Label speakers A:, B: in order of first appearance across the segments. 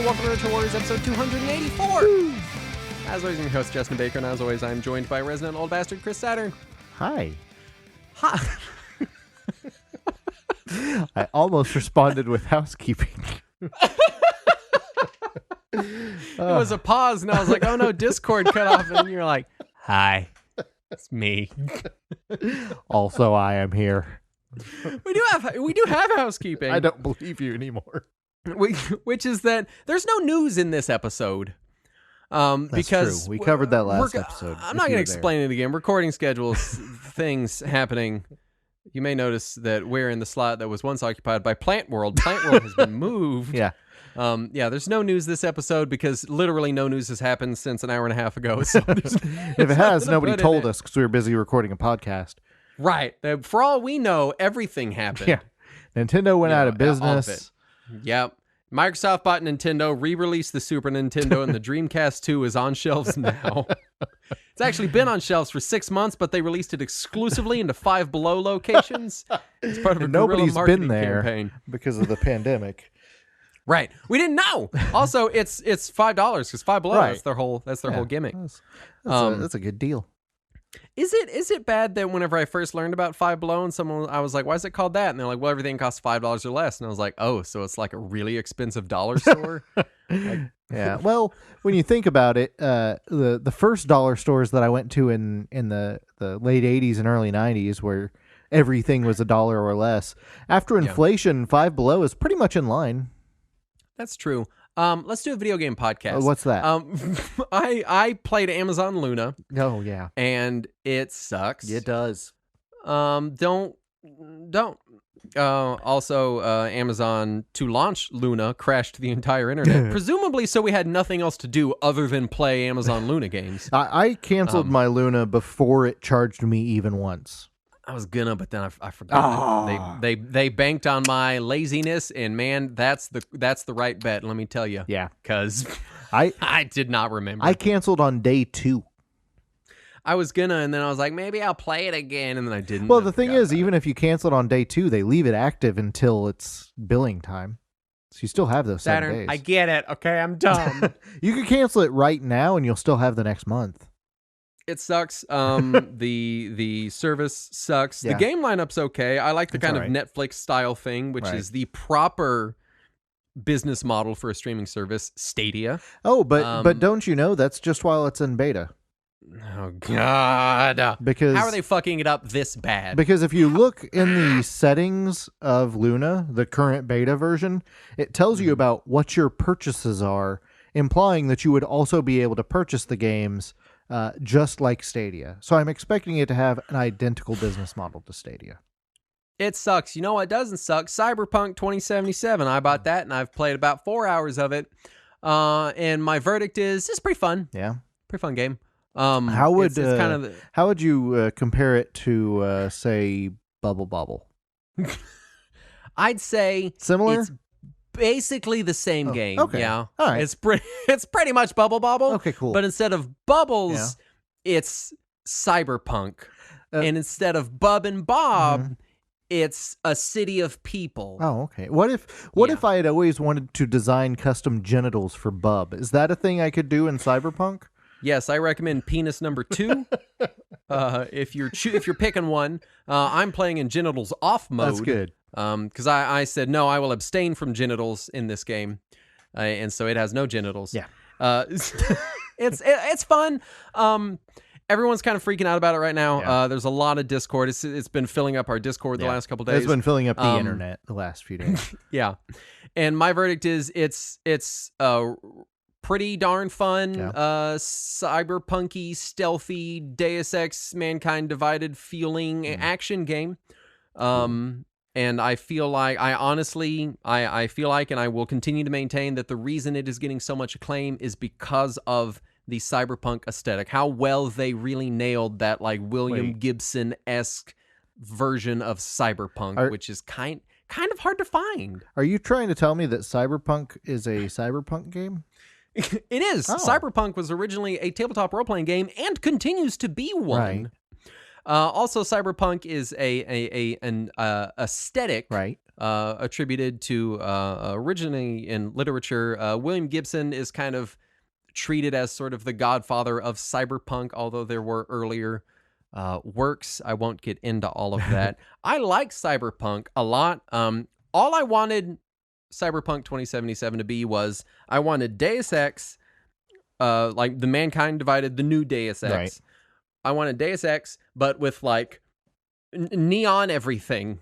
A: gentlemen, welcome to Retro Warriors episode 284. Woo. As always, I'm your host, Justin Baker, and as always, I'm joined by resident old bastard, Chris Saturn.
B: Hi.
A: Hi.
B: I almost responded with housekeeping.
A: It was a pause, and I was like, oh no, Discord cut off, and you're like, hi, it's me.
B: Also, I am here.
A: We do have housekeeping.
B: I don't believe you anymore.
A: Which is that there's no news in this episode.
B: That's
A: because
B: true. We covered that last episode.
A: I'm not going to explain it again. Recording schedules, things happening. You may notice that we're in the slot that was once occupied by Plant World. Plant World has been moved.
B: Yeah.
A: There's no news this episode because literally no news has happened since an hour and a half ago. So
B: if it has, nobody told us because we were busy recording a podcast.
A: Right. For all we know, everything happened.
B: Yeah. Nintendo went out of business.
A: Yep. Microsoft bought Nintendo, re-released the Super Nintendo, and the Dreamcast 2 is on shelves now. It's actually been on shelves for 6 months, but they released it exclusively into Five Below locations. It's part of a guerrilla marketing campaign
B: because of the pandemic.
A: Right. We didn't know. Also, it's $5 because Five Below,
B: right.
A: That's their whole gimmick.
B: That's a good deal.
A: Is it bad that whenever I first learned about Five Below and I was like, why is it called that? And they're like, well, everything costs $5 or less. And I was like, oh, so it's like a really expensive dollar store?
B: Yeah. Well, when you think about it, the first dollar stores that I went to in the late 80s and early 90s where everything was $1 or less, after inflation, Five Below is pretty much in line.
A: That's true. Let's do a video game podcast.
B: What's that?
A: I played Amazon Luna.
B: Oh yeah,
A: and it sucks.
B: It does.
A: Don't. Also, Amazon to launch Luna crashed the entire internet, presumably so we had nothing else to do other than play Amazon Luna games.
B: I canceled my Luna before it charged me even once.
A: I was gonna, but then I forgot. Oh. They banked on my laziness, and man, that's the right bet. Let me tell you.
B: Yeah,
A: because I did not remember.
B: I canceled on day 2.
A: I was gonna, and then I was like, maybe I'll play it again, and then I didn't.
B: Well, the thing is, even if you canceled on day 2, they leave it active until it's billing time, so you still have those
A: Saturn,
B: 7 days.
A: I get it. Okay, I'm dumb.
B: You can cancel it right now, and you'll still have the next month.
A: It sucks. The service sucks. Yeah. The game lineup's okay. I like the kind of Netflix style thing, which is the proper business model for a streaming service, Stadia.
B: Oh, but don't you know that's just while it's in beta?
A: Oh God!
B: Because
A: how are they fucking it up this bad?
B: Because if you look in the settings of Luna, the current beta version, it tells you about what your purchases are, implying that you would also be able to purchase the games. Just like Stadia. So I'm expecting it to have an identical business model to Stadia.
A: It sucks. You know what doesn't suck? Cyberpunk 2077. I bought that, and I've played about 4 hours of it. And my verdict is, it's pretty fun.
B: Yeah.
A: Pretty fun game.
B: How would you compare it to, say, Bubble Bobble?
A: I'd say...
B: Similar?
A: It's basically the same game.
B: Okay.
A: Yeah.
B: All right.
A: It's pretty much Bubble Bobble.
B: Okay, cool.
A: But instead of bubbles, it's Cyberpunk. And instead of Bub and Bob, it's a city of people.
B: Oh, okay. What if I had always wanted to design custom genitals for Bub? Is that a thing I could do in Cyberpunk?
A: Yes, I recommend penis number 2. If you're picking one, I'm playing in genitals off mode.
B: That's good.
A: Because I said, no, I will abstain from genitals in this game. And so it has no genitals.
B: Yeah.
A: It's fun. Everyone's kind of freaking out about it right now.
B: Yeah.
A: There's a lot of Discord. It's been filling up our Discord the last couple days.
B: It's been filling up the internet the last few days.
A: Yeah. And my verdict is it's pretty darn fun, cyberpunky, stealthy, Deus Ex Mankind Divided feeling action game. And I feel like, I feel like, and I will continue to maintain that the reason it is getting so much acclaim is because of the cyberpunk aesthetic. How well they really nailed that, like, William Gibson-esque version of cyberpunk, which is kind of hard to find.
B: Are you trying to tell me that Cyberpunk is a cyberpunk game?
A: It is. Oh. Cyberpunk was originally a tabletop role-playing game and continues to be one.
B: Right.
A: Also, cyberpunk is an aesthetic,
B: right,
A: attributed to originally in literature. William Gibson is kind of treated as sort of the godfather of cyberpunk, although there were earlier works. I won't get into all of that. I like cyberpunk a lot. All I wanted Cyberpunk 2077 to be was I wanted Deus Ex, like the Mankind Divided, the new Deus Ex.
B: Right.
A: I wanted Deus Ex, but with like neon everything.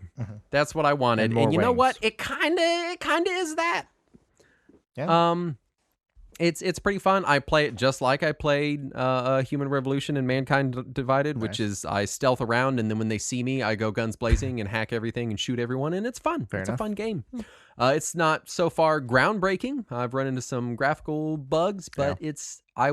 A: That's what I wanted. And you know what? It kind of is that.
B: Yeah.
A: It's pretty fun. I play it just like I played Human Revolution and Mankind Divided, which is I stealth around, and then when they see me, I go guns blazing and hack everything and shoot everyone, and it's fun. It's a fun game. It's not so far groundbreaking. I've run into some graphical bugs, but I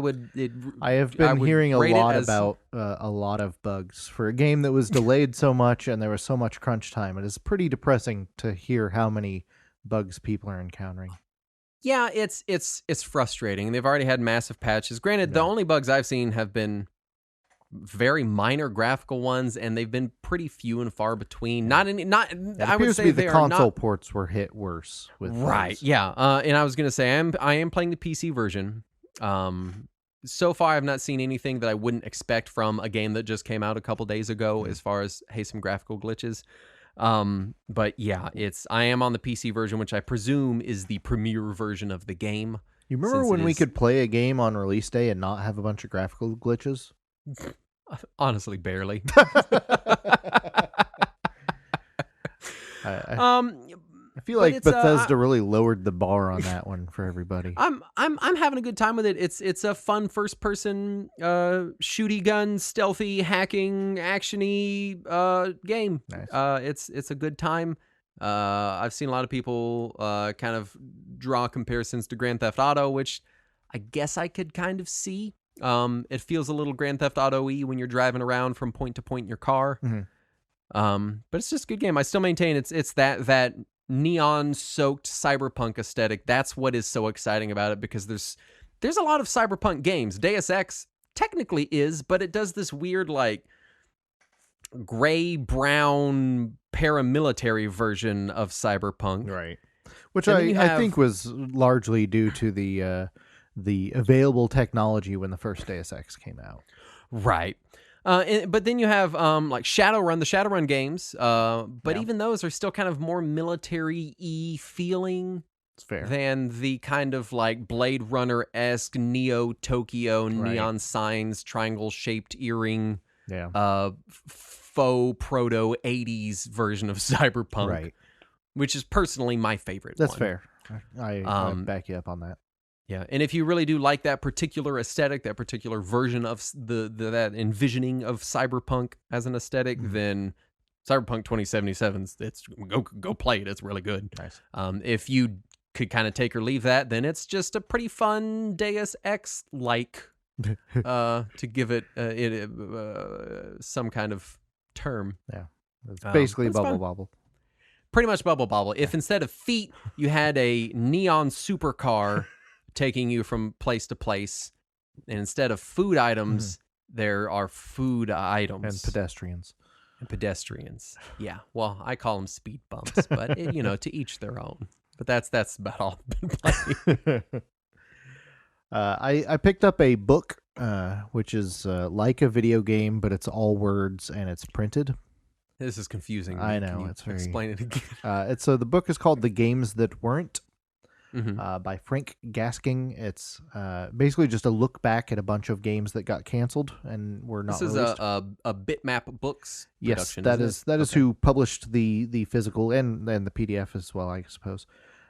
A: have
B: been hearing a lot about a lot of bugs for a game that was delayed so much and there was so much crunch time. It is pretty depressing to hear how many bugs people are encountering.
A: Yeah, it's frustrating. They've already had massive patches. Granted, the only bugs I've seen have been very minor graphical ones, and they've been pretty few and far between. I would say
B: the console ports were hit worse with
A: bugs. Yeah. And I was gonna say I am playing the PC version. So far, I've not seen anything that I wouldn't expect from a game that just came out a couple days ago, as far as some graphical glitches. But yeah, I am on the PC version, which I presume is the premier version of the game.
B: You remember when we could play a game on release day and not have a bunch of graphical glitches?
A: Honestly, barely.
B: I feel like Bethesda really lowered the bar on that one for everybody.
A: I'm having a good time with it. It's a fun first person shooty gun, stealthy, hacking, actiony game.
B: Nice.
A: It's a good time. I've seen a lot of people kind of draw comparisons to Grand Theft Auto, which I guess I could kind of see. It feels a little Grand Theft Auto-y when you're driving around from point to point in your car. But it's just a good game. I still maintain it's that neon-soaked cyberpunk aesthetic. That's what is so exciting about it, because there's a lot of cyberpunk games. Deus Ex technically is, but it does this weird like gray-brown paramilitary version of cyberpunk,
B: right? Which I think was largely due to the available technology when the first Deus Ex came out,
A: right? But then you have like Shadowrun, the Shadowrun games, but even those are still kind of more military-y feeling.
B: It's fair.
A: Than the kind of like Blade Runner-esque Neo Tokyo neon signs, triangle-shaped earring, faux proto 80s version of cyberpunk,
B: right? Which
A: is personally my favorite.
B: That's fair. I back you up on that.
A: Yeah, and if you really do like that particular aesthetic, that particular version of that envisioning of cyberpunk as an aesthetic, then Cyberpunk 2077, it's go play it. It's really good.
B: Nice.
A: If you could kind of take or leave that, then it's just a pretty fun Deus Ex like to give it some kind of term.
B: Yeah, it's basically Bubble Bobble.
A: Pretty much Bubble Bobble. If instead of feet you had a neon supercar taking you from place to place, and instead of food items, there are food items
B: and pedestrians.
A: Yeah, well, I call them speed bumps, but to each their own. But that's about all I've been playing.
B: I picked up a book, which is like a video game, but it's all words and it's printed.
A: This is confusing.
B: I know. It's very...
A: Explain it again.
B: The book is called The Games That Weren't. By Frank Gasking. It's basically just a look back at a bunch of games that got canceled and were not released.
A: This is a Bitmap Books production.
B: Yes, that is who published the physical and the PDF as well, I suppose.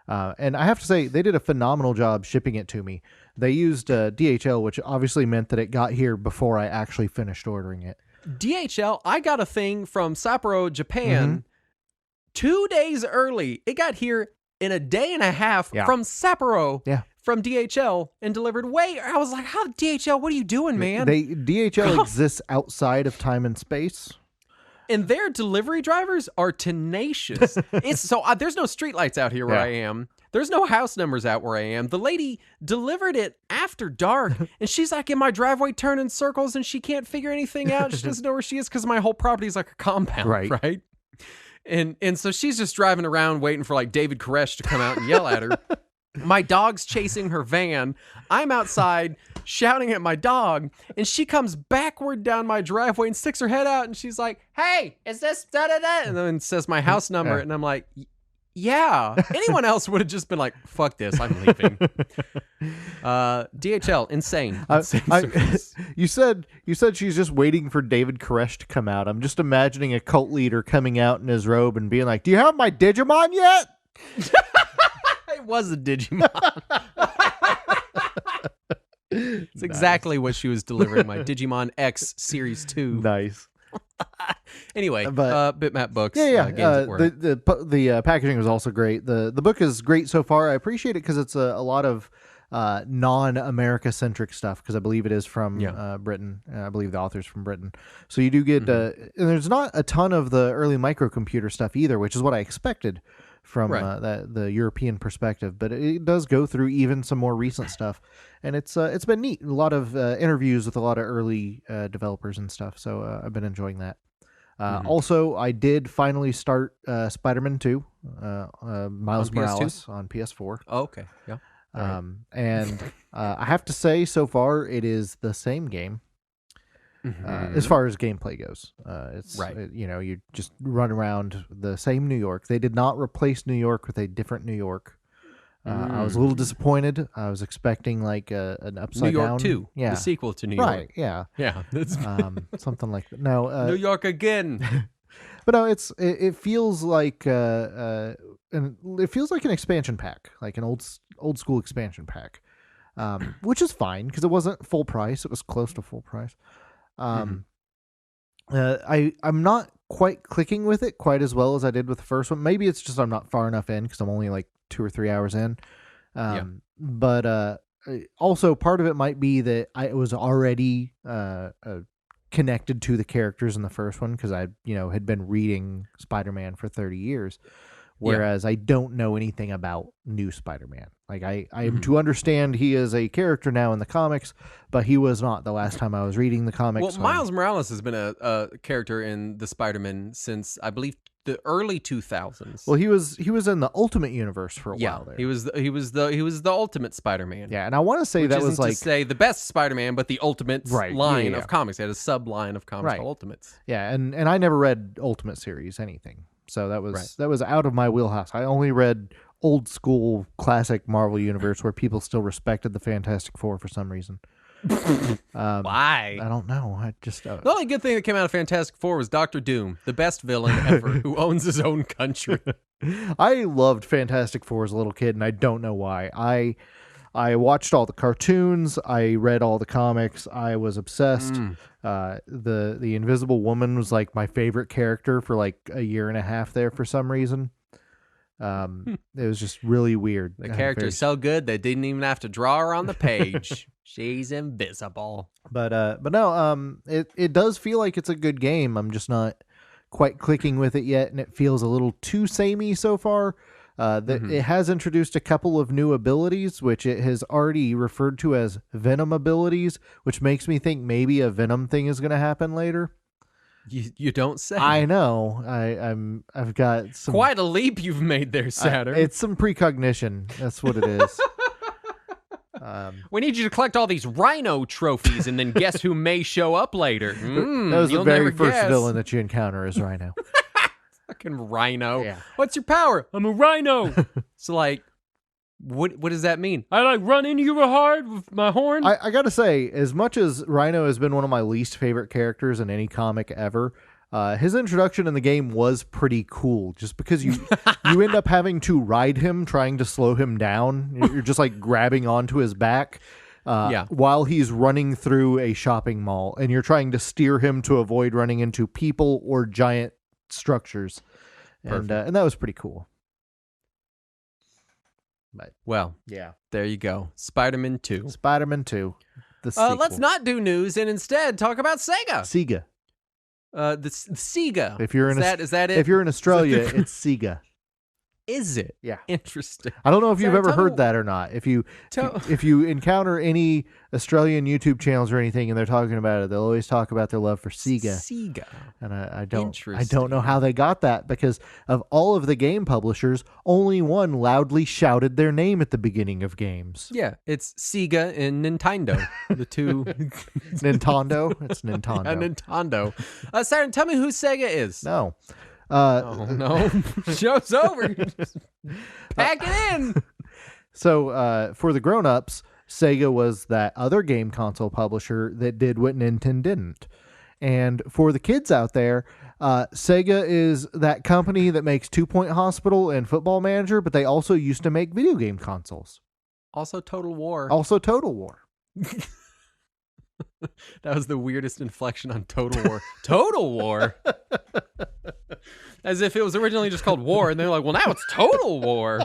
B: And I have to say, they did a phenomenal job shipping it to me. They used DHL, which obviously meant that it got here before I actually finished ordering it.
A: DHL, I got a thing from Sapporo, Japan, 2 days early. It got here in a day and a half from Sapporo, from DHL, and delivered I was like, how DHL, what are you doing, man?
B: DHL exists outside of time and space.
A: And their delivery drivers are tenacious. There's no streetlights out here where I am. There's no house numbers out where I am. The lady delivered it after dark, and she's like in my driveway turning circles, and she can't figure anything out. She doesn't know where she is because my whole property is like a compound, right? And so she's just driving around waiting for like David Koresh to come out and yell at her. My dog's chasing her van. I'm outside shouting at my dog, and she comes backward down my driveway and sticks her head out, and she's like, "Hey, is this da-da-da?" And then says my house number, and I'm like, yeah. Anyone else would have just been like, "Fuck this, I'm leaving." DHL, insane.
B: You said she's just waiting for David Koresh to come out. I'm just imagining a cult leader coming out in his robe and being like, "Do you have my Digimon yet?"
A: It was a Digimon. It's exactly what she was delivering. My Digimon X Series 2.
B: Nice.
A: Anyway, Bitmap Books.
B: Yeah.
A: Games at Work.
B: The packaging was also great. The book is great so far. I appreciate it because it's a lot of non-America centric stuff, because I believe it is from Britain. I believe the author's from Britain. So you do get, and there's not a ton of the early microcomputer stuff either, which is what I expected from the European perspective. But it does go through even some more recent stuff, and it's been neat. A lot of interviews with a lot of early developers and stuff. So I've been enjoying that. Also, I did finally start Spider-Man 2, Miles Morales on PS4.
A: Oh, okay. Yeah.
B: And I have to say, so far, it is the same game. As far as gameplay goes, it's you just run around the same New York. They did not replace New York with a different New York. I was a little disappointed. I was expecting like an upside
A: New York
B: down.
A: 2, the sequel to New York.
B: Right? Yeah.
A: That's
B: Something like that. No,
A: New York again.
B: But no, it feels like an expansion pack, like an old school expansion pack, which is fine because it wasn't full price. It was close to full price. I'm not quite clicking with it quite as well as I did with the first one. Maybe it's just I'm not far enough in because I'm only like 2 or 3 hours in. But also part of it might be that I was already connected to the characters in the first one because I had been reading Spider-Man for 30 years. Whereas I don't know anything about new Spider-Man. Like I am to understand he is a character now in the comics, but he was not the last time I was reading the comics.
A: Well, Miles Morales has been a character in the Spider-Man since I believe the early 2000s.
B: Well, he was in the Ultimate Universe for a while there.
A: He was the Ultimate Spider-Man.
B: Yeah, and I want to say that was like
A: to say the best Spider-Man, but the Ultimate line of comics. He had a sub line of comics called Ultimates.
B: Yeah, and I never read Ultimate series anything. So that was out of my wheelhouse. I only read old school classic Marvel Universe where people still respected the Fantastic Four for some reason.
A: Why?
B: I don't know. I just
A: the only good thing that came out of Fantastic Four was Dr. Doom, the best villain ever, who owns his own country.
B: I loved Fantastic Four as a little kid, and I don't know why. I watched all the cartoons. I read all the comics. I was obsessed. The Invisible Woman was like my favorite character for like a year and a half there for some reason. It was just really weird.
A: The character's so good they didn't even have to draw her on the page. She's invisible. But
B: no, it does feel like it's a good game. I'm just not quite clicking with it yet, and it feels a little too samey so far. It has introduced a couple of new abilities, which it has already referred to as Venom abilities, which makes me think maybe a Venom thing is going to happen later.
A: You don't say.
B: I know. I've got some,
A: quite a leap you've made there, Saturn.
B: It's some precognition. That's what it is.
A: We need you to collect all these Rhino trophies and then guess who may show up later.
B: That was the very first villain that you encounter is Rhino.
A: Fucking Rhino.
B: Yeah.
A: What's your power? I'm a rhino. So like, what does that mean? I like run into you real hard with my horn.
B: I gotta say, as much as Rhino has been one of my least favorite characters in any comic ever, his introduction in the game was pretty cool. Just because you end up having to ride him, trying to slow him down. You're just like grabbing onto his back. While he's running through a shopping mall, and you're trying to steer him to avoid running into people or giant structures, and that was pretty cool. But there you go. Spider-Man 2. The sequel.
A: Let's not do news and instead talk about Sega.
B: Sega.
A: The Sega.
B: If you're in
A: is that it?
B: If you're in Australia, it's Sega.
A: Is it?
B: Yeah.
A: Interesting.
B: I don't know if you've
A: Sarah,
B: ever
A: tell me-
B: heard that or not. If you encounter any Australian YouTube channels or anything and they're talking about it, they'll always talk about their love for Sega.
A: Sega.
B: And I don't know how they got that, because of all of the game publishers, only one loudly shouted their name at the beginning of games.
A: Yeah, it's Sega and Nintendo. The two.
B: Nintendo? It's Nintendo.
A: Yeah, Nintendo. Saturn, tell me who Sega is.
B: No.
A: Oh, no. Show's over. Pack it in.
B: So for the grown-ups, Sega was that other game console publisher that did what Nintendo didn't. And for the kids out there, Sega is that company that makes 2 Point Hospital and Football Manager, but they also used to make video game consoles.
A: Also Total War.
B: Total War.
A: That was the weirdest inflection on Total War. Total War? As if it was originally just called War, and they're like, well, now it's Total War.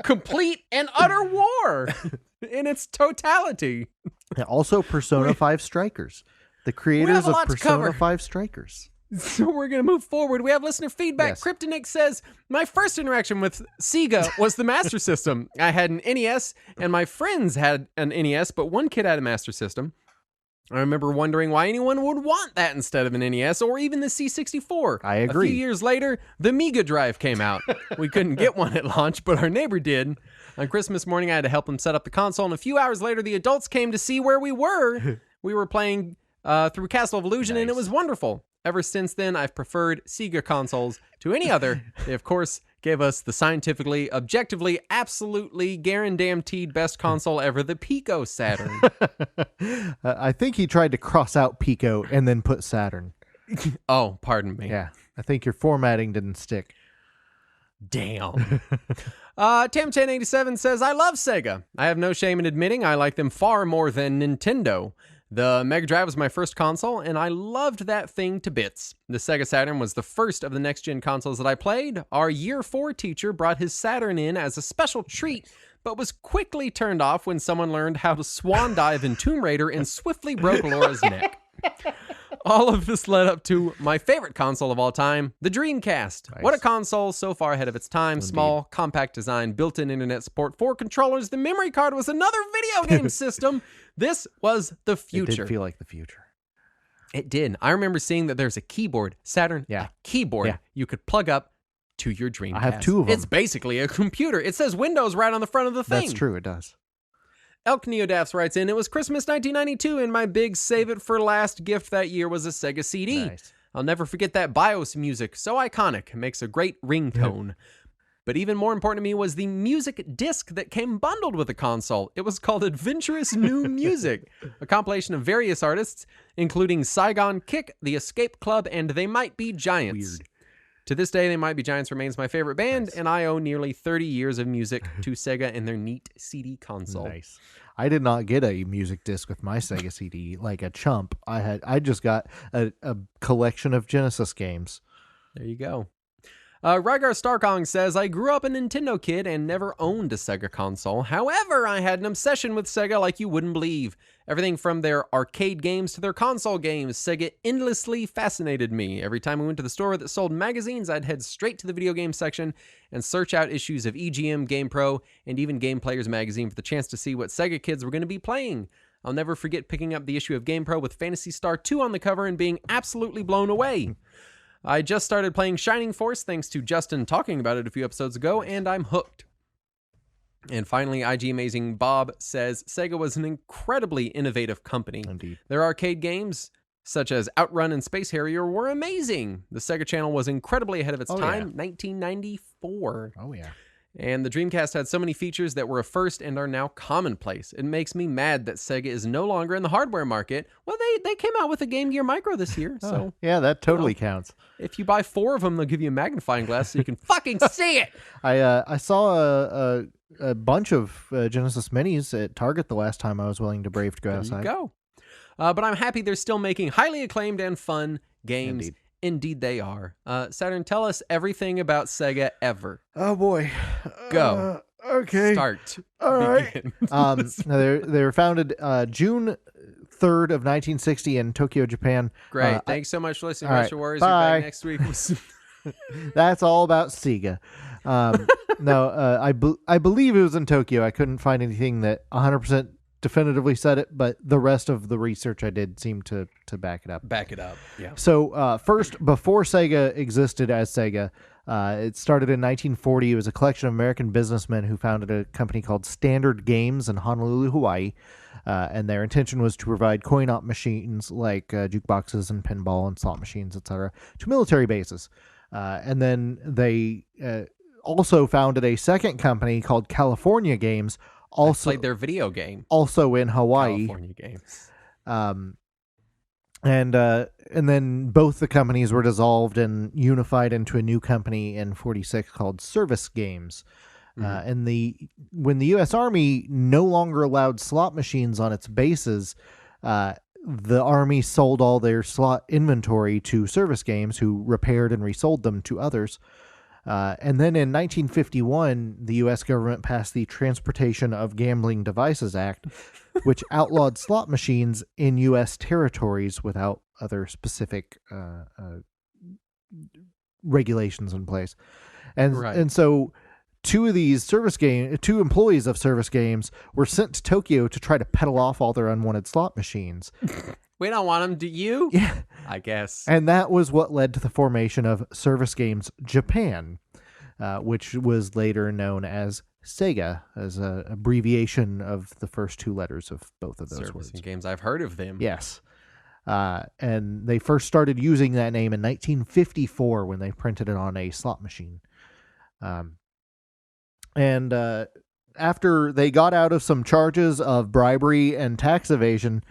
A: Complete and utter war in its totality.
B: And also Persona 5 Strikers. The creators of Persona 5 Strikers.
A: So we're going to move forward. We have listener feedback.
B: Yes.
A: Kryptonic says, my first interaction with Sega was the Master System. I had an NES, and my friends had an NES, but one kid had a Master System. I remember wondering why anyone would want that instead of an NES or even the C64.
B: I agree.
A: A few years later, the Mega Drive came out. We couldn't get one at launch, but our neighbor did. On Christmas morning, I had to help him set up the console, and a few hours later, the adults came to see where we were. We were playing through Castle of Illusion, and it was wonderful. Ever since then, I've preferred Sega consoles to any other. They, of course, gave us the scientifically, objectively, absolutely guaranteed best console ever, the Pico Saturn.
B: I think he tried to cross out Pico and then put Saturn.
A: Oh, pardon me.
B: Yeah, I think your formatting didn't stick.
A: Damn. Tam1087 says, I love Sega. I have no shame in admitting I like them far more than Nintendo. The Mega Drive was my first console, and I loved that thing to bits. The Sega Saturn was the first of the next-gen consoles that I played. Our Year 4 teacher brought his Saturn in as a special treat, but was quickly turned off when someone learned how to swan dive in Tomb Raider and swiftly broke Laura's neck. All of this led up to my favorite console of all time, the Dreamcast.
B: Nice.
A: What a console, so far ahead of its time.
B: Indeed.
A: Small, compact design, built-in internet support, 4 controllers. The memory card was another video game system. This was the future.
B: It did feel like the future.
A: It did. I remember seeing that there's a keyboard, Saturn, a keyboard you could plug up to your Dreamcast.
B: I have 2 of them.
A: It's basically a computer. It says Windows right on the front of the thing.
B: That's true, it does.
A: Elk Neodafs writes in, it was Christmas 1992, and my big save it for last gift that year was a Sega CD.
B: Nice.
A: I'll never forget that BIOS music, so iconic, makes a great ringtone. But even more important to me was the music disc that came bundled with the console. It was called Adventurous New Music, a compilation of various artists, including Saigon Kick, The Escape Club, and They Might Be Giants.
B: Weird.
A: To this day, They Might Be Giants remains my favorite band, and I owe nearly 30 years of music to Sega and their neat CD console.
B: Nice. I did not get a music disc with my Sega CD like a chump. I just got a collection of Genesis games.
A: There you go. Rygar Starkong says, I grew up a Nintendo kid and never owned a Sega console. However, I had an obsession with Sega like you wouldn't believe. Everything from their arcade games to their console games, Sega endlessly fascinated me. Every time we went to the store that sold magazines, I'd head straight to the video game section and search out issues of EGM, GamePro, and even Game Players magazine for the chance to see what Sega kids were going to be playing. I'll never forget picking up the issue of GamePro with Phantasy Star 2 on the cover and being absolutely blown away. I just started playing Shining Force thanks to Justin talking about it a few episodes ago, and I'm hooked. And finally, IG Amazing Bob says, Sega was an incredibly innovative company.
B: Indeed.
A: Their arcade games, such as Outrun and Space Harrier, were amazing. The Sega Channel was incredibly ahead of its time, 1994.
B: Oh, yeah.
A: And the Dreamcast had so many features that were a first and are now commonplace. It makes me mad that Sega is no longer in the hardware market. Well, they came out with a Game Gear Micro this year, so...
B: Yeah, that totally counts.
A: If you buy 4 of them, they'll give you a magnifying glass so you can fucking see it!
B: I saw a bunch of Genesis Minis at Target the last time I was willing to brave to go outside.
A: There you go. But I'm happy they're still making highly acclaimed and fun games. Indeed they are. Saturn, tell us everything about Sega ever.
B: Oh, boy.
A: Go.
B: Okay.
A: Start.
B: All right.
A: Begin.
B: They were founded June 3rd of 1960 in Tokyo, Japan.
A: Great. Thanks so much for listening.
B: all
A: Rush
B: right.
A: Your Warriors.
B: Bye.
A: We're back next week.
B: That's all about Sega. No, I believe it was in Tokyo. I couldn't find anything that 100% definitively said it, but the rest of the research I did seemed to back it up.
A: Back it up, yeah.
B: So first, before Sega existed as Sega, it started in 1940. It was a collection of American businessmen who founded a company called Standard Games in Honolulu, Hawaii. And their intention was to provide coin-op machines like jukeboxes and pinball and slot machines, etc., to military bases. And then they also founded a second company called California Games. Also
A: I played their video game.
B: Also in Hawaii.
A: California Games.
B: And then both the companies were dissolved and unified into a new company in 46 called Service Games. And when the U.S. Army no longer allowed slot machines on its bases, the Army sold all their slot inventory to Service Games, who repaired and resold them to others. And then in 1951, the U.S. government passed the Transportation of Gambling Devices Act, which outlawed slot machines in U.S. territories without other specific regulations in place. And so two employees of Service Games were sent to Tokyo to try to peddle off all their unwanted slot machines.
A: We don't want them, do you?
B: Yeah.
A: I guess.
B: And that was what led to the formation of Service Games Japan, which was later known as Sega, as an abbreviation of the first two letters of both of those words.
A: Games, I've heard of them.
B: Yes. And they first started using that name in 1954 when they printed it on a slot machine. And after they got out of some charges of bribery and tax evasion,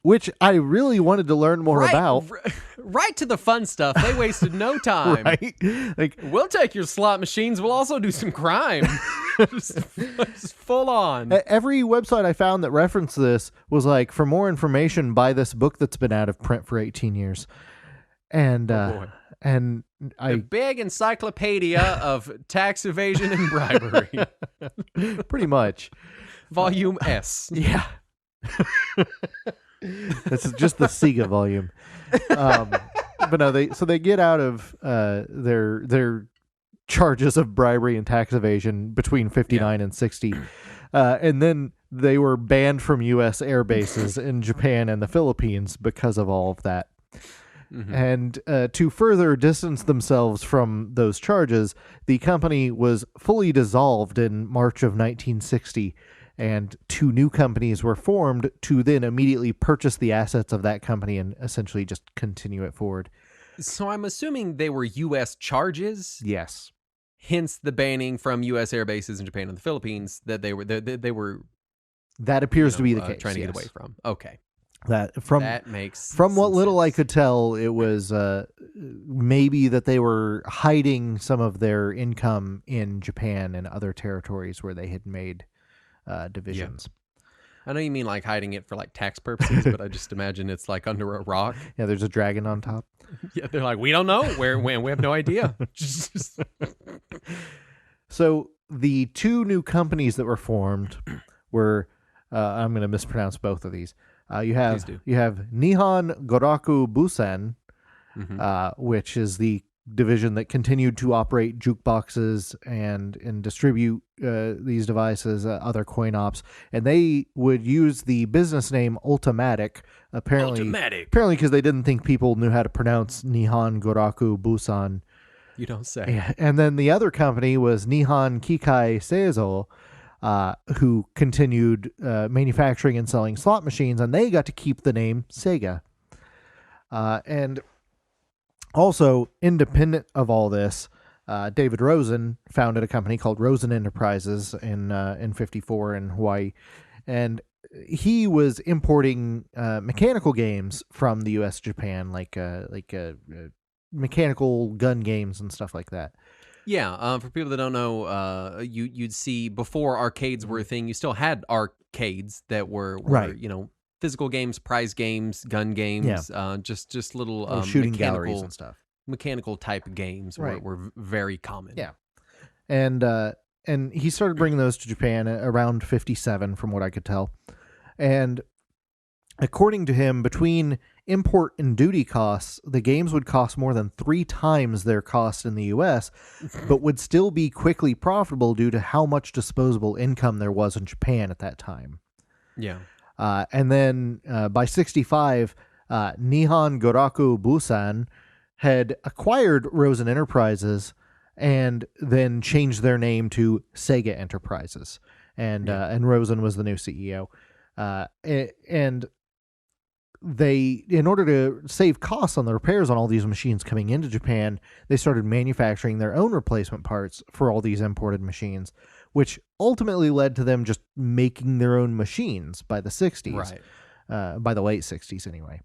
B: which I really wanted to learn more about.
A: Right to the fun stuff. They wasted no time.
B: Right? Like,
A: we'll take your slot machines. We'll also do some crime. just full on.
B: Every website I found that referenced this was like, for more information, buy this book that's been out of print for 18 years. And and
A: the big encyclopedia of tax evasion and bribery.
B: Pretty much.
A: Volume S.
B: Yeah. This is just the Sega volume. But no, they get out of their charges of bribery and tax evasion between 59 and 60. And then they were banned from U.S. air bases in Japan and the Philippines because of all of that. Mm-hmm. And to further distance themselves from those charges, the company was fully dissolved in March of 1960, and two new companies were formed to then immediately purchase the assets of that company and essentially just continue it forward.
A: So I'm assuming they were U.S. charges?
B: Yes.
A: Hence the banning from U.S. air bases in Japan and the Philippines that they were
B: that appears to be the case.
A: Trying to get away from. Okay.
B: That
A: makes
B: from what little
A: sense.
B: I could tell, it was maybe that they were hiding some of their income in Japan and other territories where they had made divisions.
A: Yeah. I know you mean like hiding it for like tax purposes, but I just imagine it's like under a rock.
B: Yeah, there's a dragon on top.
A: Yeah, they're like, we don't know when we have no idea.
B: So the two new companies that were formed were I'm going to mispronounce both of these. You have Nihon Goraku Busen, which is the division that continued to operate jukeboxes and distribute these devices, other coin ops, and they would use the business name Ultimatic, apparently because they didn't think people knew how to pronounce Nihon Goraku Busan.
A: You don't say.
B: Yeah. And then the other company was Nihon Kikai Seizo, who continued manufacturing and selling slot machines, and they got to keep the name Sega. And also, independent of all this, David Rosen founded a company called Rosen Enterprises in 54 in Hawaii, and he was importing mechanical games from the U.S. Japan, like mechanical gun games and stuff like that.
A: Yeah, for people that don't know, you'd see before arcades were a thing, you still had arcades that were
B: right.
A: Physical games, prize games, gun games, just little
B: shooting galleries and stuff.
A: Mechanical type games were very common.
B: Yeah, and he started bringing those to Japan around 57, from what I could tell, and According to him, between import and duty costs, the games would cost more than 3 times their cost in the U.S., but would still be quickly profitable due to how much disposable income there was in Japan at that time.
A: Yeah.
B: And then by 65, Nihon Goraku Busan had acquired Rosen Enterprises and then changed their name to Sega Enterprises. And Rosen was the new CEO. And they, in order to save costs on the repairs on all these machines coming into Japan, they started manufacturing their own replacement parts for all these imported machines, which ultimately led to them just making their own machines by the 60s.
A: Right.
B: By the late 60s, anyway.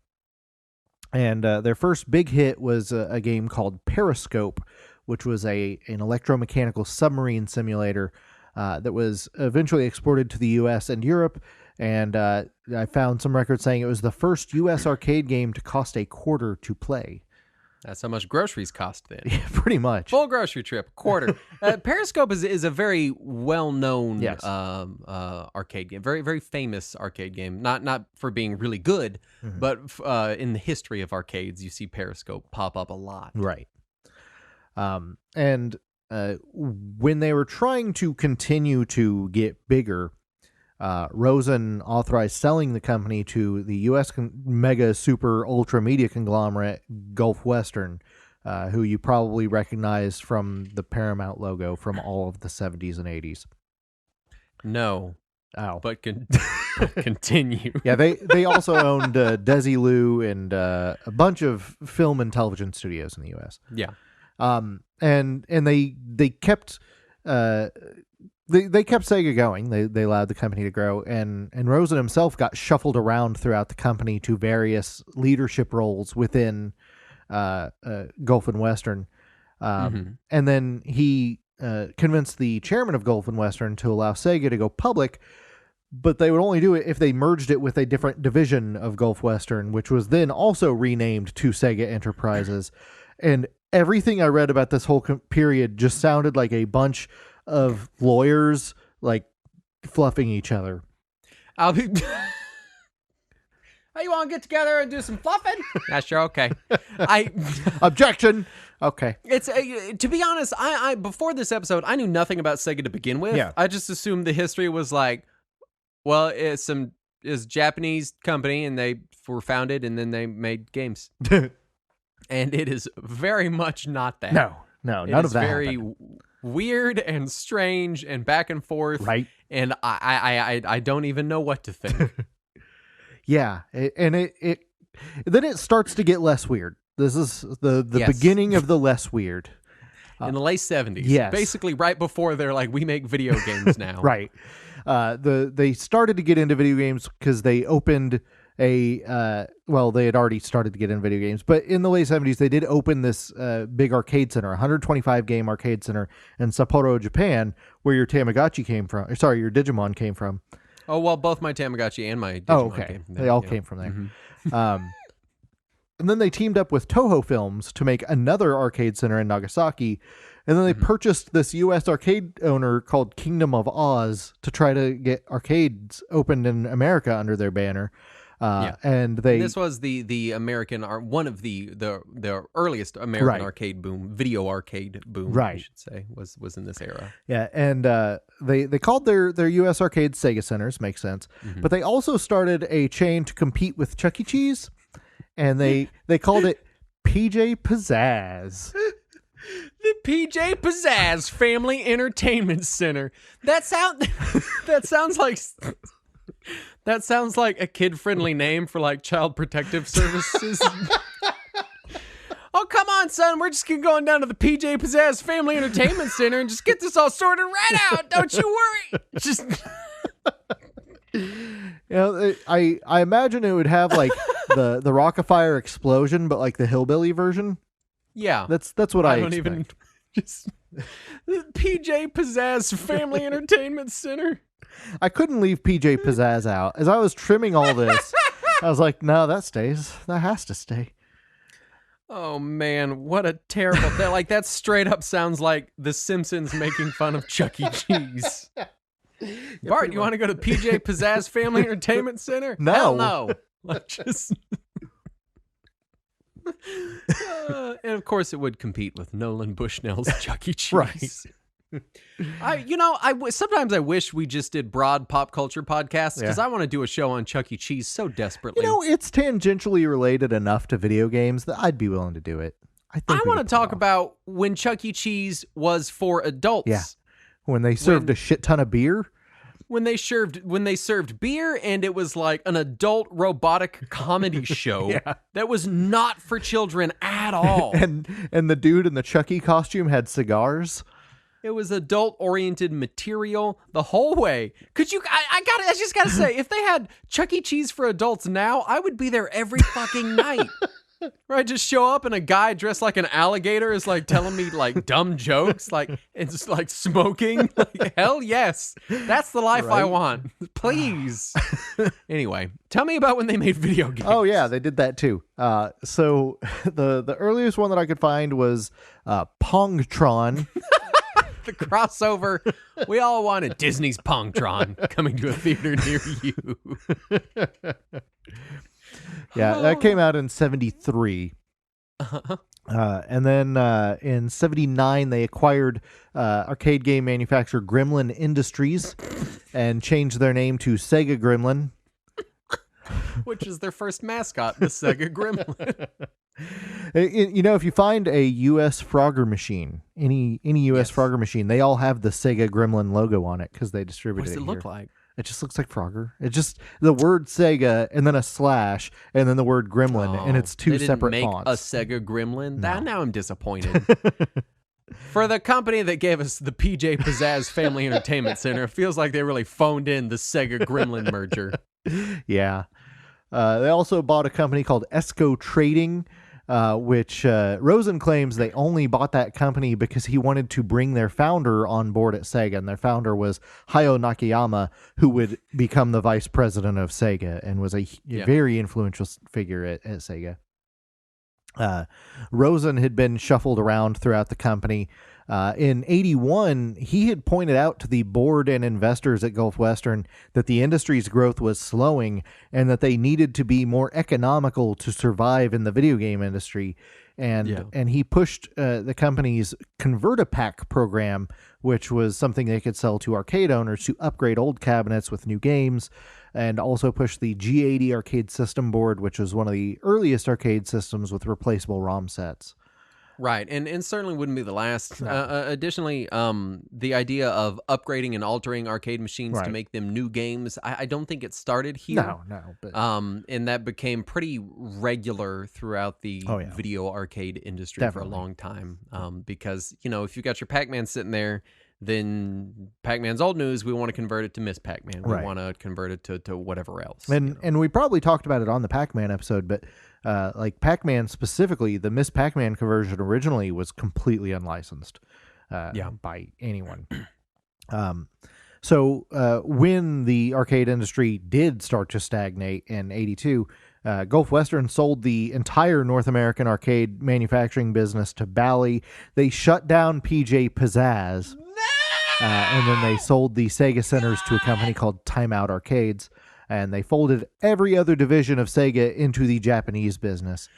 B: And their first big hit was a game called Periscope, which was an electromechanical submarine simulator that was eventually exported to the U.S. and Europe. And I found some records saying it was the first U.S. arcade game to cost $0.25 to play.
A: That's how much groceries cost then.
B: Yeah, pretty much.
A: Full grocery trip, $0.25. Periscope is a very well-known
B: Yes.
A: arcade game. Very, very famous arcade game. Not for being really good, but in the history of arcades, you see Periscope pop up a lot.
B: Right. And when they were trying to continue to get bigger, Rosen authorized selling the company to the U.S. mega super ultra media conglomerate Gulf Western, who you probably recognize from the Paramount logo from all of the 70s and 80s.
A: No.
B: Oh.
A: But continue.
B: Yeah, they also owned Desilu and a bunch of film and television studios in the U.S.
A: Yeah.
B: And they kept They kept Sega going. They allowed the company to grow, and Rosen himself got shuffled around throughout the company to various leadership roles within Gulf and Western. And then he convinced the chairman of Gulf and Western to allow Sega to go public, but they would only do it if they merged it with a different division of Gulf Western, which was then also renamed to Sega Enterprises. And everything I read about this whole period just sounded like a bunch of lawyers like fluffing each other.
A: I'll be. Hey, you want to get together and do some fluffing? Yeah, sure. Okay.
B: Objection. Okay.
A: It's to be honest, I before this episode, I knew nothing about Sega to begin with.
B: Yeah.
A: I just assumed the history was like, well, it's a Japanese company and they were founded and then they made games. And it is very much not that.
B: No, none of that.
A: Very weird and strange and back and forth,
B: right?
A: And I don't even know what to think.
B: Yeah, then it starts to get less weird. This is the beginning of the less weird.
A: In the late 70s,
B: yes,
A: basically right before they're like, we make video games now.
B: Right. They started to get into video games because they opened they had already started to get in video games, but in the late 70s, they did open this big arcade center, 125 game arcade center in Sapporo, Japan, where your Tamagotchi came from. Sorry, your Digimon came from.
A: Oh, well, both my Tamagotchi and my Digimon came from there.
B: They all came from there. And then they teamed up with Toho Films to make another arcade center in Nagasaki. And then they purchased this U.S. arcade owner called Kingdom of Oz to try to get arcades opened in America under their banner. And this
A: was the American, one of the earliest American arcade boom, video arcade boom, I should say, was in this era.
B: Yeah, and they called their U.S. arcade Sega Centers, makes sense. But they also started a chain to compete with Chuck E. Cheese, and they called it PJ Pizzazz.
A: The PJ Pizzazz Family Entertainment Center. That sounds like a kid-friendly name for like child protective services. Oh, come on, son. We're just going down to the PJ Pizzazz Family Entertainment Center and just get this all sorted right out. Don't you worry. Just
B: I imagine it would have like the Rockafire explosion, but like the hillbilly version.
A: Yeah.
B: That's what I
A: don't
B: expect.
A: even just the PJ Pizzazz Family Entertainment Center.
B: I couldn't leave PJ Pizzazz out. As I was trimming all this, I was like, no, that stays. That has to stay.
A: Oh, man. What a terrible... that straight up sounds like The Simpsons making fun of Chuck E. Cheese. Bart, you want to go to PJ Pizzazz Family Entertainment Center?
B: No.
A: Hell no. Like just. And of course, it would compete with Nolan Bushnell's Chuck E. Cheese.
B: Right.
A: Sometimes I wish we just did broad pop culture podcasts because I want to do a show on Chuck E. Cheese so desperately.
B: It's tangentially related enough to video games that I'd be willing to do it.
A: I want to talk about when Chuck E. Cheese was for adults.
B: Yeah. When they served a shit ton of beer.
A: When they served beer, and it was like an adult robotic comedy show that was not for children at all.
B: and the dude in the Chuck E. costume had cigars.
A: It was adult-oriented material the whole way. Could you? I just gotta say, if they had Chuck E. Cheese for adults now, I would be there every fucking night. Where I just show up and a guy dressed like an alligator is like telling me like dumb jokes, like it's like smoking. Like, hell yes, that's the life I want. Please. Anyway, tell me about when they made video games.
B: Oh yeah, they did that too. So the earliest one that I could find was Pongtron.
A: The crossover we all wanted. Disney's Pongtron coming to a theater near you.
B: Yeah, that came out in 73. And then in 79, they acquired arcade game manufacturer Gremlin Industries and changed their name to Sega Gremlin.
A: Which is their first mascot, the Sega Gremlin.
B: If you find a U.S. Frogger machine, any U.S. Frogger machine, they all have the Sega Gremlin logo on it because they distributed it.
A: What does it look like?
B: It just looks like Frogger. It's just the word Sega and then a slash and then the word Gremlin, and it's two separate fonts.
A: A Sega Gremlin? No. Now I'm disappointed. For the company that gave us the PJ Pizzazz Family Entertainment Center, it feels like they really phoned in the Sega Gremlin merger.
B: Yeah. They also bought a company called Esco Trading, which Rosen claims they only bought that company because he wanted to bring their founder on board at Sega. And their founder was Hayao Nakayama, who would become the vice president of Sega and was a very influential figure at Sega. Rosen had been shuffled around throughout the company. In 81, he had pointed out to the board and investors at Gulf Western that the industry's growth was slowing and that they needed to be more economical to survive in the video game industry. And he pushed the company's Convert-A-Pack program, which was something they could sell to arcade owners to upgrade old cabinets with new games, and also pushed the G80 arcade system board, which was one of the earliest arcade systems with replaceable ROM sets.
A: Right, and certainly wouldn't be the last. No. Additionally, the idea of upgrading and altering arcade machines to make them new games, I don't think it started here.
B: No. But...
A: and that became pretty regular throughout the video arcade industry for a long time. Because, if you got your Pac-Man sitting there, then Pac-Man's old news, we want to convert it to Miss Pac-Man. We want to convert it to whatever else.
B: And we probably talked about it on the Pac-Man episode, but like Pac-Man specifically, the Miss Pac-Man conversion originally was completely unlicensed by anyone. So when the arcade industry did start to stagnate in 82, Gulf Western sold the entire North American arcade manufacturing business to Bally. They shut down PJ Pizzazz. And then they sold the Sega centers to a company called Timeout Arcades, and they folded every other division of Sega into the Japanese business.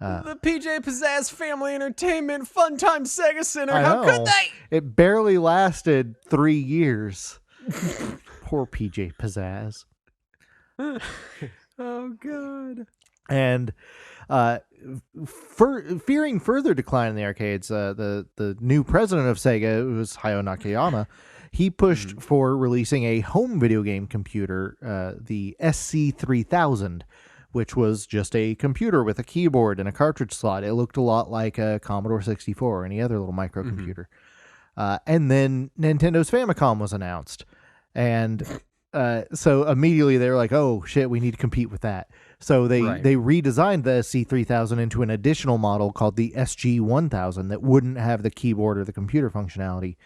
A: The PJ Pizzazz Family Entertainment Funtime Sega Center. How could they?
B: It barely lasted 3 years. Poor PJ Pizzazz.
A: Oh, God.
B: And fearing further decline in the arcades, the new president of Sega, who was Hayao Nakayama, he pushed for releasing a home video game computer, the SC3000, which was just a computer with a keyboard and a cartridge slot. It looked a lot like a Commodore 64 or any other little microcomputer. And then Nintendo's Famicom was announced. And so immediately they were like, oh, shit, we need to compete with that. So they redesigned the SC3000 into an additional model called the SG1000 that wouldn't have the keyboard or the computer functionality.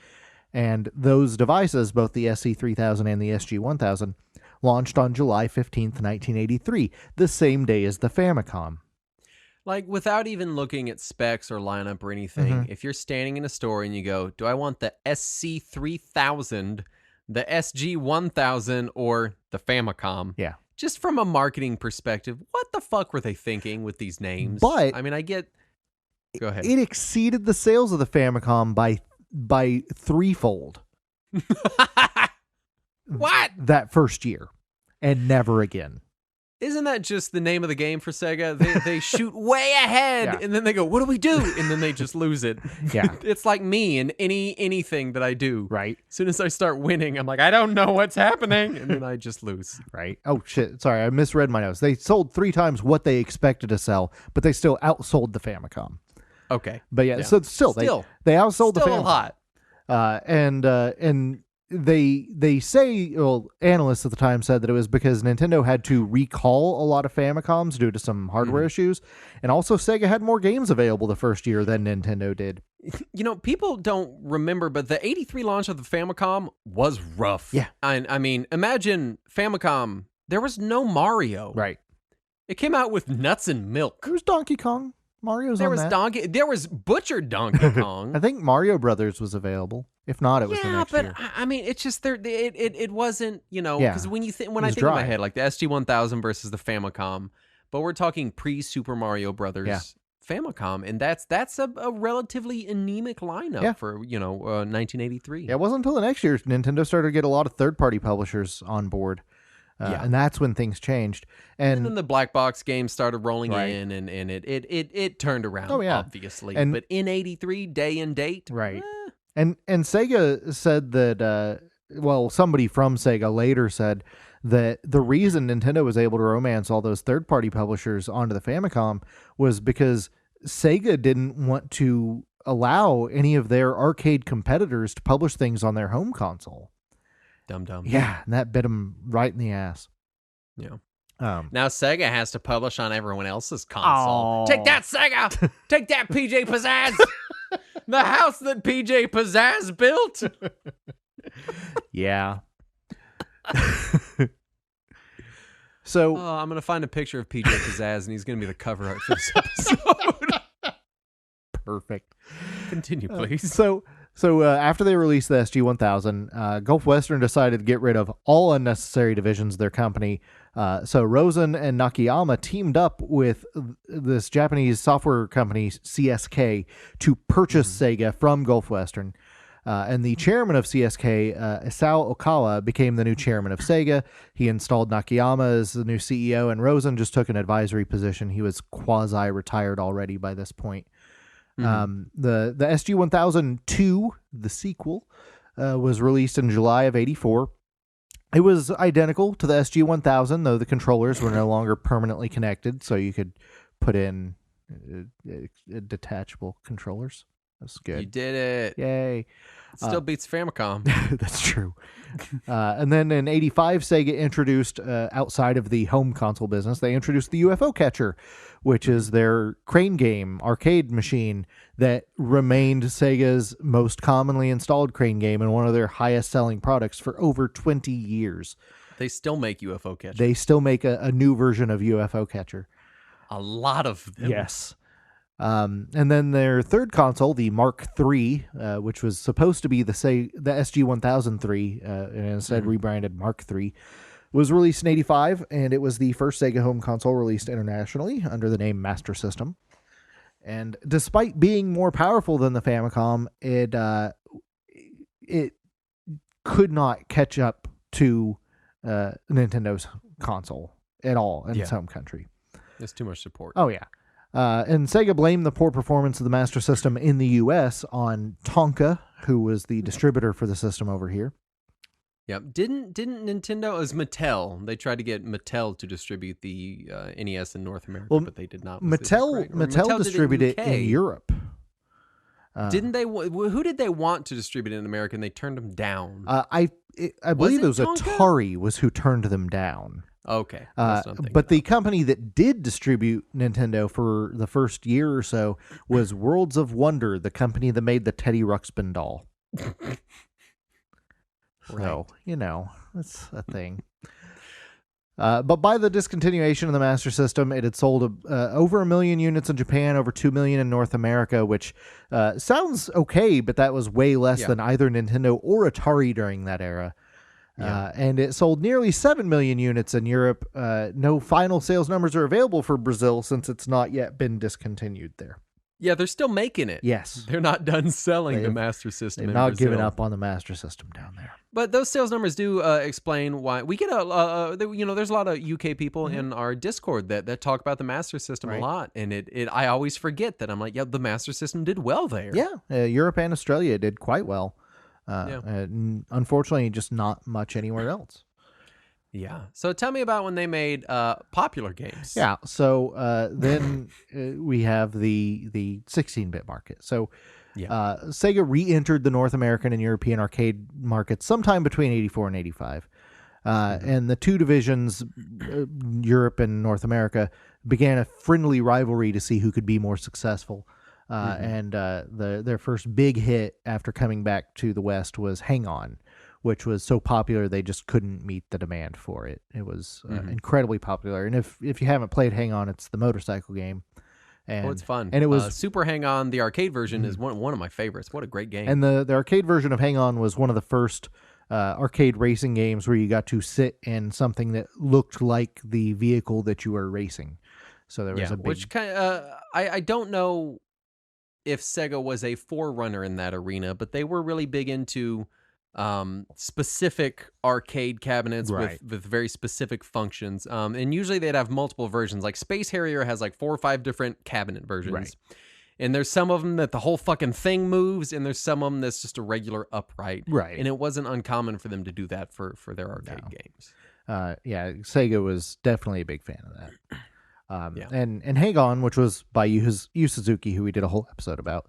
B: And those devices, both the SC3000 and the SG1000, launched on July 15th, 1983, the same day as the Famicom.
A: Like, without even looking at specs or lineup or anything, if you're standing in a store and you go, do I want the SC3000, the SG1000, or the Famicom?
B: Yeah.
A: just from a marketing perspective, what the fuck were they thinking with these names?
B: But
A: I mean, I get. Go ahead.
B: It exceeded the sales of the Famicom by threefold.
A: What?
B: That first year, and never again.
A: Isn't that just the name of the game for Sega? They shoot way ahead, and then they go, "What do we do?" And then they just lose it.
B: Yeah,
A: it's like me in anything that I do.
B: Right.
A: As soon as I start winning, I'm like, I don't know what's happening, and then I just lose.
B: Right. Oh shit! Sorry, I misread my notes. They sold 3 times what they expected to sell, but they still outsold the Famicom.
A: Okay.
B: But yeah. So still they outsold the Famicom.
A: A lot.
B: And they say, well, analysts at the time said that it was because Nintendo had to recall a lot of Famicoms due to some hardware issues, and also Sega had more games available the first year than Nintendo did.
A: You know, people don't remember, but the 83 launch of the Famicom was rough.
B: Yeah.
A: I mean, imagine Famicom, there was no Mario.
B: Right.
A: It came out with nuts and milk.
B: There was Donkey Kong. Mario's on that.
A: There was Butcher Donkey Kong.
B: I think Mario Brothers was available. If not, it was the next year.
A: I mean, it's just there. It wasn't, because when I think in my head, like the SG-1000 versus the Famicom, but we're talking pre-Super Mario Brothers Famicom, and that's a relatively anemic lineup for 1983.
B: Yeah, it wasn't until the next year Nintendo started to get a lot of third-party publishers on board. And that's when things changed. And
A: then the black box games started rolling in, and it turned around, obviously. But in 83, day and date.
B: Right. And Sega said that, somebody from Sega later said that the reason Nintendo was able to romance all those third-party publishers onto the Famicom was because Sega didn't want to allow any of their arcade competitors to publish things on their home console.
A: Dumb.
B: Yeah, and that bit them right in the ass.
A: Yeah. Now Sega has to publish on everyone else's console.
B: Oh.
A: Take that, Sega! Take that, PJ Pizzazz! The house that PJ Pizzazz built!
B: Yeah. So
A: I'm going to find a picture of PJ Pizzazz, and he's going to be the cover art for this episode.
B: Perfect.
A: Continue, please.
B: So after they released the SG-1000, Gulf Western decided to get rid of all unnecessary divisions of their company. So Rosen and Nakayama teamed up with this Japanese software company, CSK, to purchase Sega from Gulf Western. And the chairman of CSK, Isao Okawa, became the new chairman of Sega. He installed Nakayama as the new CEO, and Rosen just took an advisory position. He was quasi-retired already by this point. The SG-1000-2, the sequel, was released in July of 84. It was identical to the SG-1000, though the controllers were no longer permanently connected, so you could put in detachable controllers. That's good.
A: You did it.
B: Yay.
A: It still beats Famicom.
B: That's true. And then in 85, Sega introduced, outside of the home console business, they introduced the UFO Catcher, which is their crane game arcade machine that remained Sega's most commonly installed crane game and one of their highest selling products for over 20 years.
A: They still make UFO Catcher.
B: They still make a new version of UFO Catcher.
A: A lot of them.
B: Yes. And then their third console, the Mark III, which was supposed to be the SG-1003, and instead rebranded Mark III, was released in 85, and it was the first Sega home console released internationally under the name Master System. And despite being more powerful than the Famicom, it could not catch up to Nintendo's console at all in its home country.
A: There's too much support.
B: Oh, yeah. And Sega blamed the poor performance of the Master System in the U.S. on Tonka, who was the distributor for the system over here.
A: Yep. Didn't Nintendo, as Mattel, they tried to get Mattel to distribute the NES in North America, but they did not.
B: Mattel distributed it in Europe.
A: Didn't they? Who did they want to distribute it in America, and they turned them down?
B: I believe it was Atari was who turned them down.
A: Okay.
B: But the company that did distribute Nintendo for the first year or so was Worlds of Wonder, the company that made the Teddy Ruxpin doll. So, that's a thing. But by the discontinuation of the Master System, it had sold over 1 million units in Japan, over 2 million in North America, which sounds okay, but that was way less than either Nintendo or Atari during that era. And it sold nearly 7 million units in Europe. No final sales numbers are available for Brazil since it's not yet been discontinued there.
A: Yeah, they're still making it.
B: Yes.
A: They're not done selling the Master System in
B: They've not
A: Brazil.
B: given up on the Master System down there.
A: But those sales numbers do explain why we get there's a lot of UK people in our Discord that talk about the Master System a lot, and I always forget that. I'm like, yeah, the Master System did well there.
B: Yeah, Europe and Australia did quite well. Unfortunately, just not much anywhere else.
A: Yeah. So tell me about when they made popular games.
B: Yeah. So then we have the 16-bit market. So Sega re-entered the North American and European arcade markets sometime between 84 and 85. And the two divisions, Europe and North America, began a friendly rivalry to see who could be more successful. And their first big hit after coming back to the West was Hang On, which was so popular they just couldn't meet the demand for it. It was incredibly popular. And if you haven't played Hang On, it's the motorcycle game. And,
A: it's fun.
B: And it was
A: Super Hang On. The arcade version is one of my favorites. What a great game.
B: And the arcade version of Hang On was one of the first arcade racing games where you got to sit in something that looked like the vehicle that you were racing. So there was a big...
A: Which kind of, I don't know if Sega was a forerunner in that arena, but they were really big into specific arcade cabinets with very specific functions. And usually they'd have multiple versions. Like Space Harrier has like 4 or 5 different cabinet versions.
B: Right.
A: And there's some of them that the whole fucking thing moves, and there's some of them that's just a regular upright.
B: Right.
A: And it wasn't uncommon for them to do that for their arcade games.
B: Sega was definitely a big fan of that. And Hang On, which was by Yu Suzuki, who we did a whole episode about,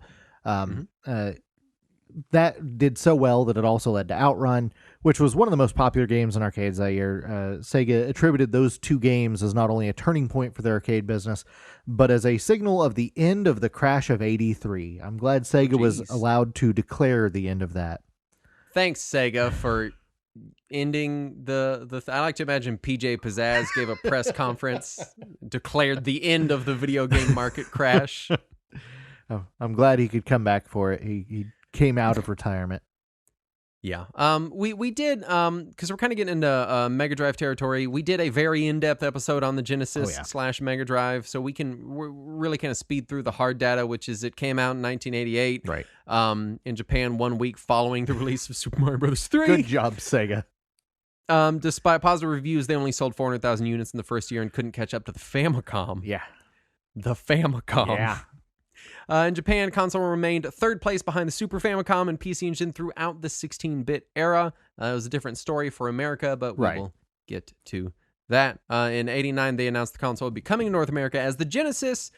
B: that did so well that it also led to Outrun, which was one of the most popular games in arcades that year. Sega attributed those two games as not only a turning point for their arcade business, but as a signal of the end of the crash of 83. I'm glad Sega was allowed to declare the end of that.
A: Thanks, Sega, for ending the I like to imagine PJ Pizzazz gave a press conference, declared the end of the video game market crash.
B: Oh, I'm glad he could come back for it. He came out of retirement.
A: Yeah. We did, because we're kind of getting into Mega Drive territory. We did a very in-depth episode on the Genesis / Mega Drive, so we're really kind of speed through the hard data, which is it came out in 1988.
B: Right.
A: In Japan 1 week following the release of Super Mario Bros. 3.
B: Good job, Sega.
A: Despite positive reviews, they only sold 400,000 units in the first year and couldn't catch up to the Famicom.
B: Yeah.
A: The Famicom.
B: Yeah.
A: In Japan, console remained third place behind the Super Famicom and PC Engine throughout the 16-bit era. It was a different story for America, but we will get to that. In 89, they announced the console would be coming to North America as the Genesis.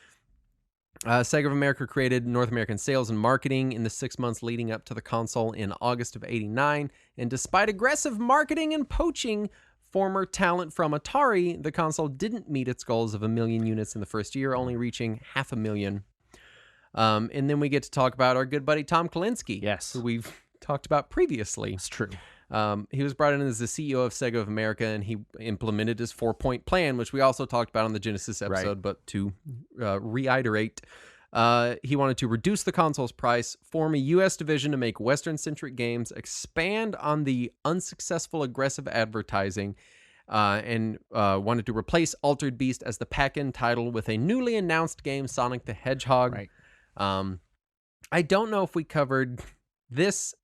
A: Sega of America created North American sales and marketing in the 6 months leading up to the console in August of 89. And despite aggressive marketing and poaching former talent from Atari, the console didn't meet its goals of 1 million units in the first year, only reaching 500,000. And then we get to talk about our good buddy Tom Kalinske, who we've talked about previously.
B: It's true.
A: He was brought in as the CEO of Sega of America, and he implemented his 4-point plan, which we also talked about on the Genesis episode. But to reiterate, he wanted to reduce the console's price, form a U.S. division to make Western-centric games, expand on the unsuccessful aggressive advertising, and wanted to replace Altered Beast as the pack-in title with a newly announced game, Sonic the Hedgehog.
B: Right.
A: I don't know if we covered this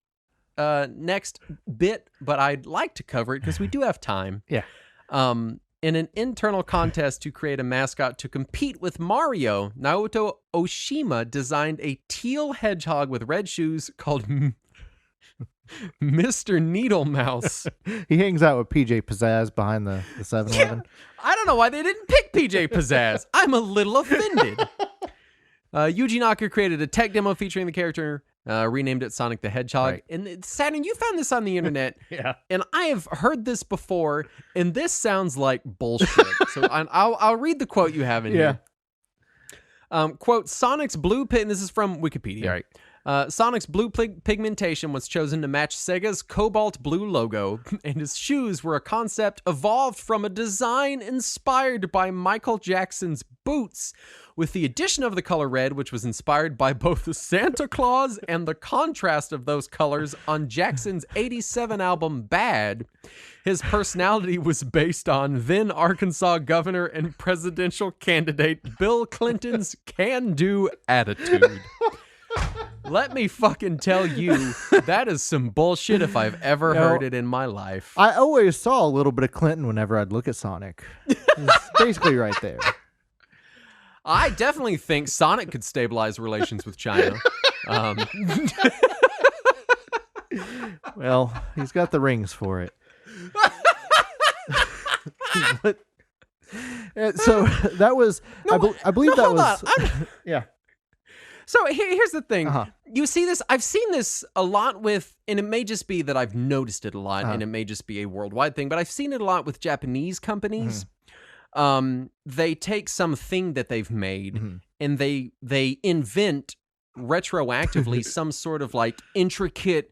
A: next bit, but I'd like to cover it because we do have time.
B: Yeah.
A: In an internal contest to create a mascot to compete with Mario, Naoto Oshima designed a teal hedgehog with red shoes called Mr. Needle Mouse.
B: He hangs out with PJ Pizzazz behind the 7-Eleven.
A: Yeah, I don't know why they didn't pick PJ Pizzazz. I'm a little offended. Yuji Naka created a tech demo featuring the character, renamed it Sonic the Hedgehog. Right. And Saturn, you found this on the internet.
B: Yeah.
A: And I have heard this before, and this sounds like bullshit. So I'll read the quote you have in here. Quote, Sonic's blue pit, and this is from Wikipedia.
B: Yeah.
A: Sonic's blue pigmentation was chosen to match Sega's cobalt blue logo, and his shoes were a concept evolved from a design inspired by Michael Jackson's boots, with the addition of the color red, which was inspired by both the Santa Claus and the contrast of those colors on Jackson's '87 album Bad. His personality was based on then Arkansas governor and presidential candidate Bill Clinton's can-do attitude. Let me fucking tell you, that is some bullshit if I've ever heard it in my life.
B: I always saw a little bit of Clinton whenever I'd look at Sonic. It's basically right there.
A: I definitely think Sonic could stabilize relations with China.
B: Well, he's got the rings for it. So that was, I believe that was, yeah.
A: So here's the thing. You see this, I've seen this a lot with, and it may just be that I've noticed it a lot, and it may just be a worldwide thing, but I've seen it a lot with Japanese companies. They take something that they've made and they invent retroactively some sort of like intricate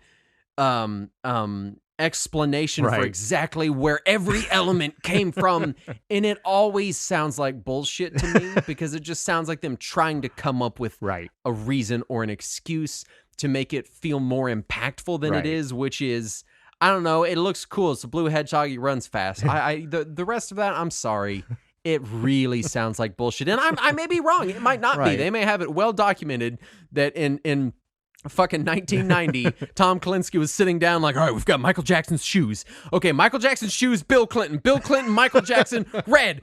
A: explanation for exactly where every element came from, and it always sounds like bullshit to me because it just sounds like them trying to come up with a reason or an excuse to make it feel more impactful than it is, which is, I don't know, it looks cool. It's a blue hedgehog, he runs fast. The rest of that, I'm sorry. It really sounds like bullshit. And I may be wrong. It might not be. They may have it well documented that in fucking 1990, Tom Kalinske was sitting down like, all right, we've got Michael Jackson's shoes. Okay, Michael Jackson's shoes, Bill Clinton, Michael Jackson, red,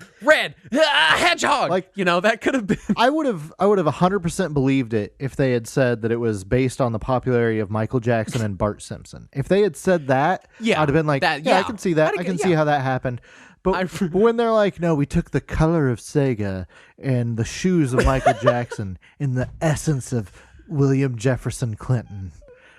A: hedgehog. Like, you know, that could have been.
B: I would have 100% believed it if they had said that it was based on the popularity of Michael Jackson and Bart Simpson. If they had said that, I'd have been like, I can see that. I can see how that happened. But when they're like, no, we took the color of Sega and the shoes of Michael Jackson and the essence of William Jefferson Clinton.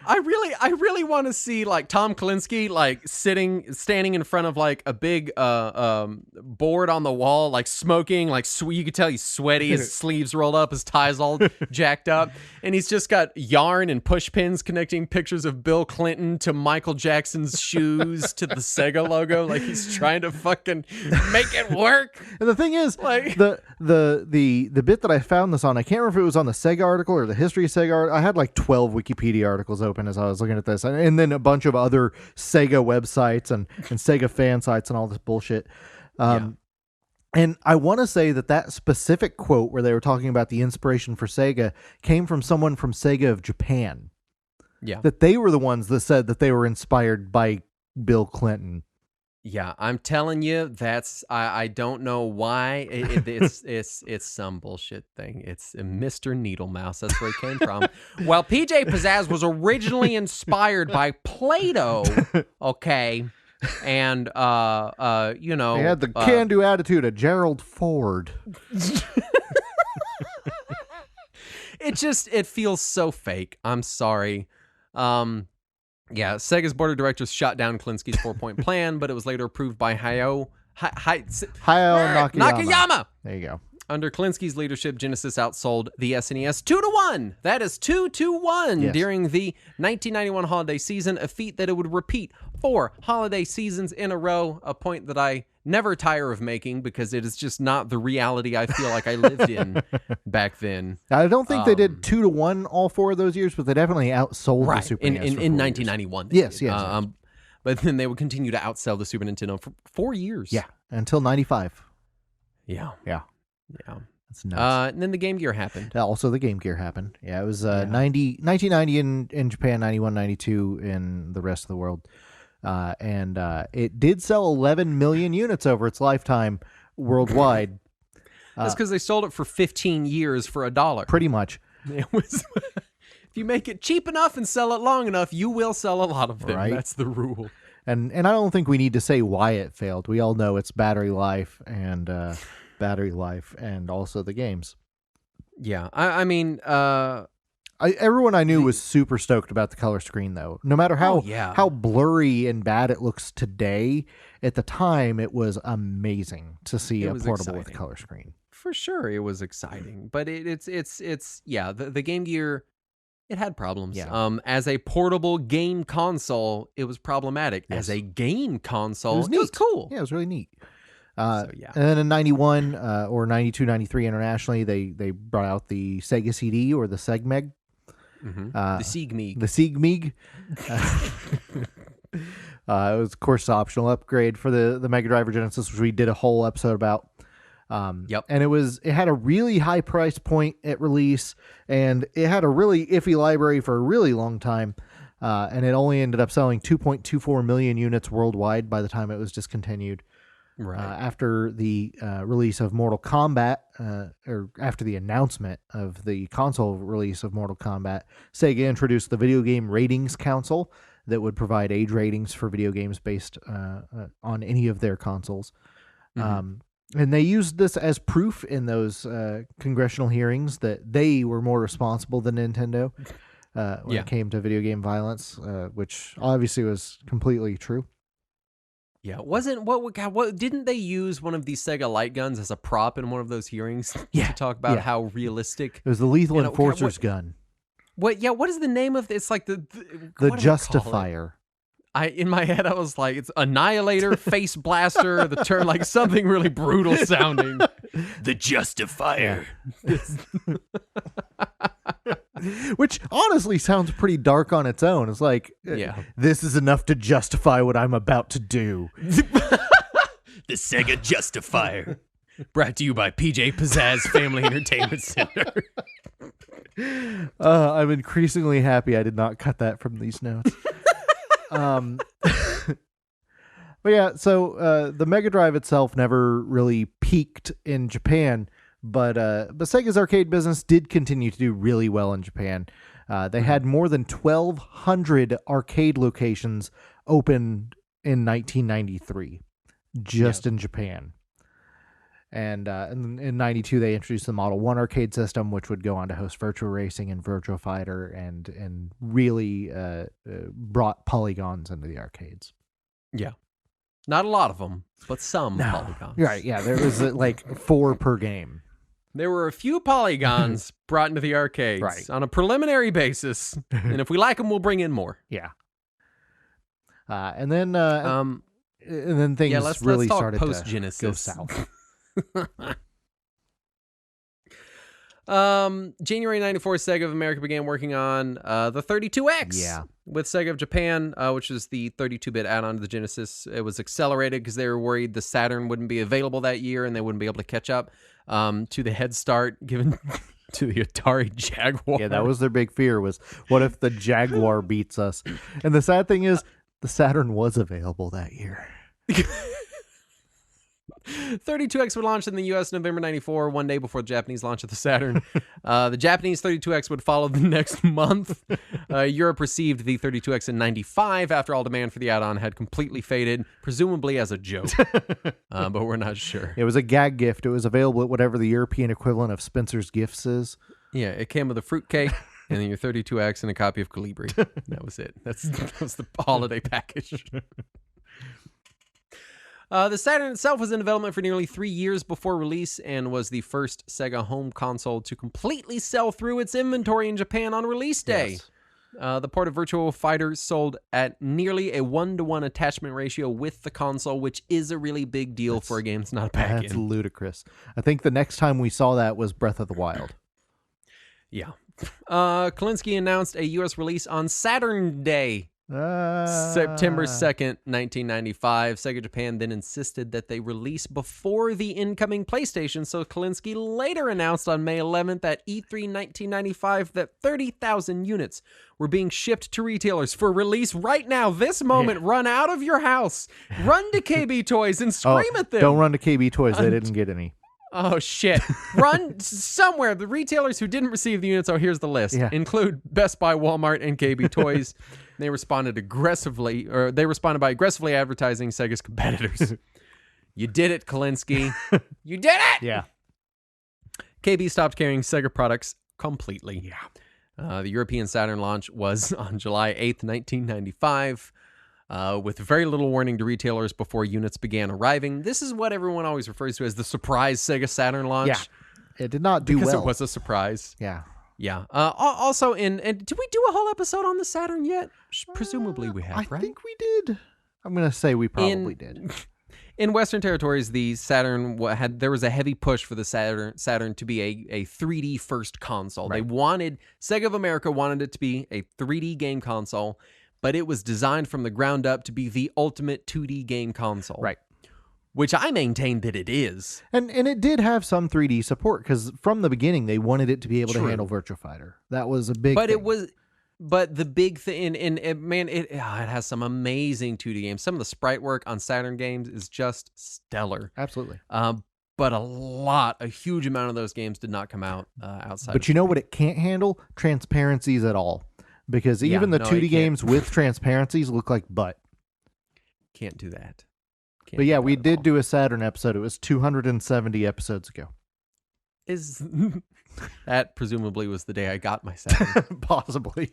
A: I really want to see like Tom Kalinske like standing in front of like a big board on the wall, like smoking, like you could tell he's sweaty, his sleeves rolled up, his tie's all jacked up, and he's just got yarn and push pins connecting pictures of Bill Clinton to Michael Jackson's shoes to the Sega logo, like he's trying to fucking make it work.
B: And the thing is, like the bit that I found this on, I can't remember if it was on the Sega article or the history of Sega. I had like 12 Wikipedia articles open as I was looking at this, and then a bunch of other Sega websites and Sega fan sites and all this bullshit. And I want to say that specific quote where they were talking about the inspiration for Sega came from someone from Sega of Japan. Yeah. That they were the ones that said that they were inspired by Bill Clinton.
A: Yeah, I'm telling you, that's I don't know why it's some bullshit thing. It's Mr. Needle Mouse. That's where it came from. While PJ Pizzazz was originally inspired by Play-Doh, okay, and you know,
B: they had the can-do attitude of Gerald Ford.
A: It feels so fake. I'm sorry. Yeah, Sega's board of directors shot down Kalinske's 4-point plan, but it was later approved by Hayao Nakayama.
B: There you go.
A: Under Kalinske's leadership, Genesis outsold the SNES 2-1. That is 2-1 during the 1991 holiday season, a feat that it would repeat 4 holiday seasons in a row, a point that I never tire of making because it is just not the reality I feel like I lived in back then.
B: I don't think they did 2-1 all 4 of those years, but they definitely outsold the Super NES
A: in 1991.
B: Yes.
A: But then they would continue to outsell the Super Nintendo for 4 years.
B: Yeah, until 95.
A: Yeah.
B: That's nuts.
A: And then the Game Gear happened.
B: Also, the Game Gear happened. Yeah, it was 1990 in Japan, 91, 92 in the rest of the world. And it did sell 11 million units over its lifetime worldwide.
A: That's because they sold it for 15 years for $1.
B: Pretty much.
A: It was. If you make it cheap enough and sell it long enough, you will sell a lot of them. Right? That's the rule.
B: And I don't think we need to say why it failed. We all know it's battery life and also the games.
A: Yeah, I mean,
B: everyone I knew was super stoked about the color screen, though. No matter how blurry and bad it looks today, at the time it was amazing to see a portable with color screen.
A: For sure, it was exciting. But it's the Game Gear. It had problems.
B: Yeah.
A: As a portable game console, it was problematic.
B: Yes.
A: As a game console,
B: It was
A: cool.
B: Yeah, it was really neat.
A: So, yeah.
B: And then in 91 or 92, 93 internationally, they brought out the Sega CD or the Segmeg.
A: The Siegmeig.
B: The Siegmeig. It was, of course, an optional upgrade for the Mega Drive or Genesis, which we did a whole episode about.
A: Yep.
B: And it had a really high price point at release, and it had a really iffy library for a really long time. And it only ended up selling 2.24 million units worldwide by the time it was discontinued.
A: Right.
B: After the release of Mortal Kombat, or after the announcement of the console release of Mortal Kombat, Sega introduced the Video Game Ratings Council that would provide age ratings for video games based on any of their consoles. And they used this as proof in those congressional hearings that they were more responsible than Nintendo when it came to video game violence, which obviously was completely true.
A: Yeah, what didn't they use one of these Sega light guns as a prop in one of those hearings to talk about how realistic?
B: It was the Lethal Enforcer's gun.
A: What is the name of it's like the
B: Justifier.
A: In my head I was like, it's Annihilator, Face Blaster, the term like something really brutal sounding. The Justifier.
B: Yeah. Which honestly sounds pretty dark on its own. It's like, this is enough to justify what I'm about to do.
A: The Sega Justifier. Brought to you by PJ Pizzazz Family Entertainment Center.
B: I'm increasingly happy I did not cut that from these notes. But yeah, so the Mega Drive itself never really peaked in Japan, but Sega's arcade business did continue to do really well in Japan. They had more than 1,200 arcade locations open in 1993, just in Japan. And in 92, they introduced the Model 1 arcade system, which would go on to host Virtua Racing and Virtua Fighter and really brought polygons into the arcades.
A: Yeah. Not a lot of them, but some polygons.
B: Right, yeah. There was like 4 per game.
A: There were a few polygons brought into the arcades on a preliminary basis. And if we like them, we'll bring in more.
B: Yeah. And then things really started to go south.
A: January 94, Sega of America began working on the 32X with Sega of Japan, which is the 32-bit add-on to the Genesis. It was accelerated because they were worried the Saturn wouldn't be available that year and they wouldn't be able to catch up to the head start given to the Atari Jaguar.
B: Yeah, that was their big fear, was what if the Jaguar beats us? And the sad thing is, the Saturn was available that year.
A: 32X would launch in the U.S. November 94, one day before the Japanese launch of the Saturn. The Japanese 32X would follow the next month. Europe received the 32X in 95 after all demand for the add-on had completely faded, presumably as a joke. But we're not sure.
B: It was a gag gift. It was available at whatever the European equivalent of Spencer's Gifts is.
A: Yeah, it came with a fruitcake and then your 32X and a copy of Calibri. That was it. That was the holiday package. The Saturn itself was in development for nearly 3 years before release and was the first Sega home console to completely sell through its inventory in Japan on release day. Yes. The port of Virtua Fighter sold at nearly a 1-to-1 attachment ratio with the console, which is a really big deal for a game that's not a pack-in.
B: That's ludicrous. I think the next time we saw that was Breath of the Wild.
A: Yeah. Kalinsky announced a U.S. release on Saturn Day. September 2nd, 1995. Sega Japan then insisted that they release before the incoming PlayStation, so Kalinsky later announced on May 11th at E3 1995 that 30,000 units were being shipped to retailers for release right now, this moment. Yeah. Run out of your house, run to KB Toys and scream at them.
B: Don't run to KB Toys, they didn't get any.
A: Oh, shit. Run somewhere. The retailers who didn't receive the units, here's the list, include Best Buy, Walmart, and KB Toys. They responded by aggressively advertising Sega's competitors. You did it, Kalinsky. You did it!
B: Yeah.
A: KB stopped carrying Sega products completely. Yeah. The European Saturn launch was on July 8th, 1995. With very little warning to retailers before units began arriving. This is what everyone always refers to as the surprise Sega Saturn launch.
B: Yeah. It did not do well.
A: Because it was a surprise.
B: Yeah.
A: Yeah. Also, and did we do a whole episode on the Saturn yet? Presumably we have,
B: I
A: right?
B: think we did. I'm going to say we probably did.
A: In Western territories, the Saturn there was a heavy push for the Saturn to be a 3D first console.
B: Right.
A: Sega of America wanted it to be a 3D game console, but it was designed from the ground up to be the ultimate 2D game console.
B: Right.
A: Which I maintain that it is.
B: And it did have some 3D support because from the beginning they wanted it to be able
A: True.
B: to handle Virtua Fighter. That was a big thing.
A: But the big thing, it has some amazing 2D games. Some of the sprite work on Saturn games is just stellar.
B: Absolutely.
A: But a huge amount of those games did not come out outside.
B: But you know what it can't handle? Transparencies at all. Because even the 2D games with transparencies look like butt.
A: Can't do that.
B: But yeah, we did do a Saturn episode. It was 270 episodes ago.
A: That presumably was the day I got my Saturn.
B: Possibly.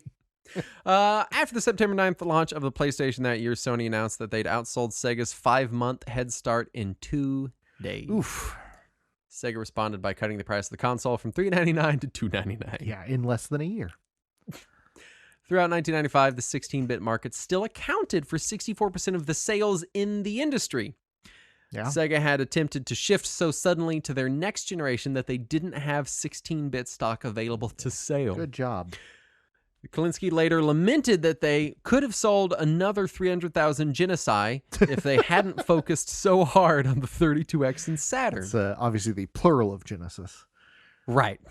A: After the September 9th launch of the PlayStation that year, Sony announced that they'd outsold Sega's 5-month head start in 2 days.
B: Oof.
A: Sega responded by cutting the price of the console from $399 to $299.
B: Yeah, in less than a year.
A: Throughout 1995, the 16-bit market still accounted for 64% of the sales in the industry.
B: Yeah.
A: Sega had attempted to shift so suddenly to their next generation that they didn't have 16-bit stock available to sale.
B: Good job.
A: Kalinske later lamented that they could have sold another 300,000 Genesai if they hadn't focused so hard on the 32X and Saturn.
B: It's obviously the plural of Genesis.
A: Right.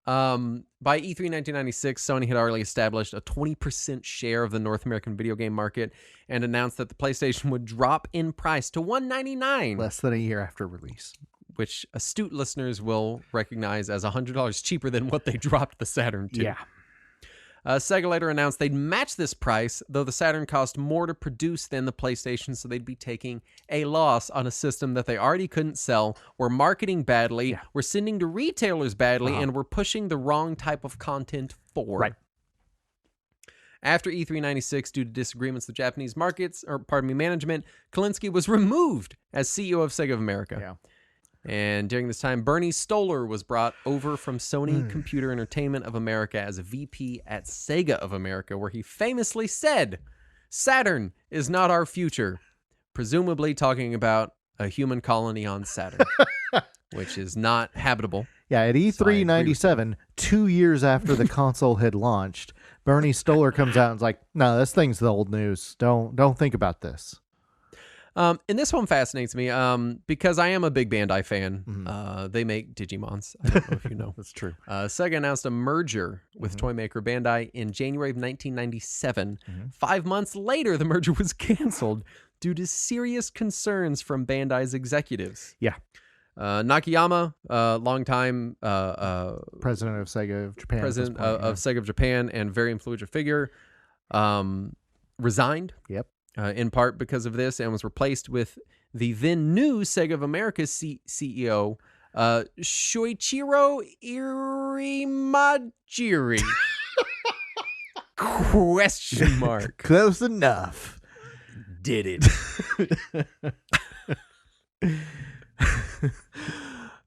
A: By E3 1996, Sony had already established a 20% share of the North American video game market and announced that the PlayStation would drop in price to $199.
B: Less than a year after release.
A: Which astute listeners will recognize as $100 cheaper than what they dropped the Saturn to.
B: Yeah.
A: Sega later announced they'd match this price, though the Saturn cost more to produce than the PlayStation, so they'd be taking a loss on a system that they already couldn't sell, were marketing badly, were sending to retailers badly, and were pushing the wrong type of content for.
B: Right.
A: After E3 96, due to disagreements with Japanese management, Kalinske was removed as CEO of Sega of America.
B: Yeah.
A: And during this time, Bernie Stoller was brought over from Sony Computer Entertainment of America as a VP at Sega of America, where he famously said, "Saturn is not our future," presumably talking about a human colony on Saturn, which is not habitable.
B: Yeah, at E3 97, 2 years after the console had launched, Bernie Stoller comes out and is like, "No, this thing's the old news. Don't think about this."
A: And this one fascinates me because I am a big Bandai fan. They make Digimons. I don't know if you know.
B: That's true.
A: Sega announced a merger with toy maker Bandai in January of 1997. 5 months later, the merger was canceled due to serious concerns from Bandai's executives.
B: Yeah.
A: Nakayama, longtime
B: president of Sega of Japan.
A: President of Sega of Japan and very influential figure, resigned.
B: Yep.
A: In part because of this, and was replaced with the then new Sega of America's CEO, Shoichiro Irimajiri. Question mark.
B: Close enough.
A: Did it.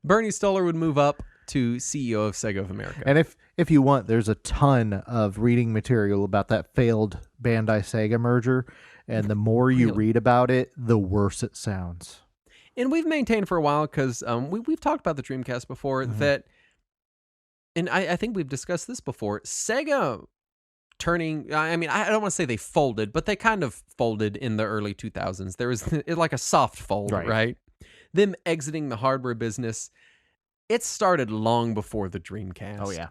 A: Bernie Stoller would move up to CEO of Sega of America.
B: And if you want, there's a ton of reading material about that failed Bandai Sega merger. And the more you read about it, the worse it sounds.
A: And we've maintained for a while, because we've talked about the Dreamcast before, that, and I think we've discussed this before, Sega turning, I mean, I don't want to say they folded, but they kind of folded in the early 2000s. There was like a soft fold, right? Them exiting the hardware business, it started long before the Dreamcast.
B: Oh, yeah.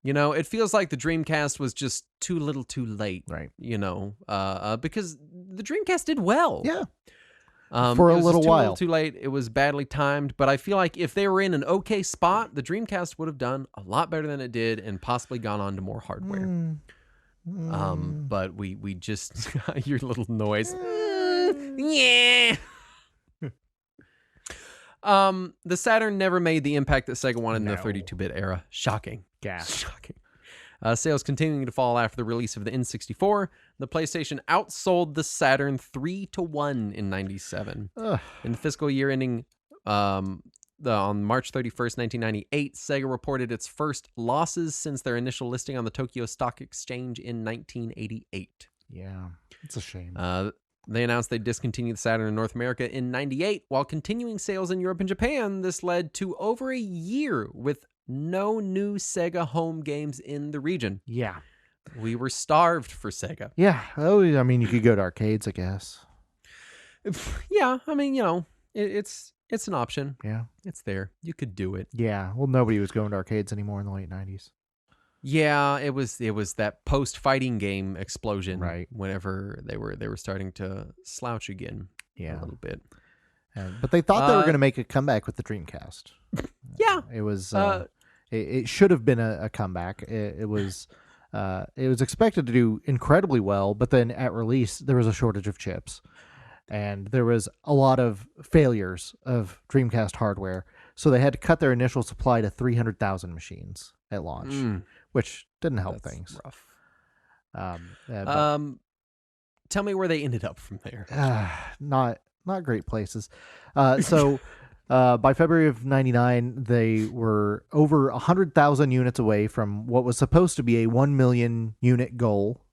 A: You know, it feels like the Dreamcast was just too little too late,
B: right?
A: You know, because the Dreamcast did well.
B: Yeah. For a little while.
A: Too late. It was badly timed, but I feel like if they were in an okay spot, the Dreamcast would have done a lot better than it did and possibly gone on to more hardware. But we just, your little noise. Yeah. The Saturn never made the impact that Sega wanted in the 32-bit era. Shocking. Shocking. Sales continuing to fall after the release of the N64. The PlayStation outsold the Saturn 3-1 in 97. In the fiscal year ending on March 31st, 1998, Sega reported its first losses since their initial listing on the Tokyo Stock Exchange in 1988.
B: Yeah, it's a shame.
A: They announced they discontinued the Saturn in North America in 98 while continuing sales in Europe and Japan. This led to over a year with no new Sega home games in the region.
B: Yeah.
A: We were starved for Sega.
B: Yeah. Oh, I mean, you could go to arcades, I guess.
A: Yeah, I mean, it's an option.
B: Yeah.
A: It's there. You could do it.
B: Yeah. Well, nobody was going to arcades anymore in the late 90s.
A: Yeah, it was that post-fighting game explosion,
B: right?
A: Whenever they were starting to slouch again, a little bit.
B: But they thought they were going to make a comeback with the Dreamcast.
A: Yeah,
B: it was. It should have been a comeback. It was expected to do incredibly well, but then at release there was a shortage of chips, and there was a lot of failures of Dreamcast hardware. So they had to cut their initial supply to 300,000 machines at launch, which didn't help things.
A: Rough. Tell me where they ended up from there.
B: Not great places. So by February of 99, they were over 100,000 units away from what was supposed to be a 1 million unit goal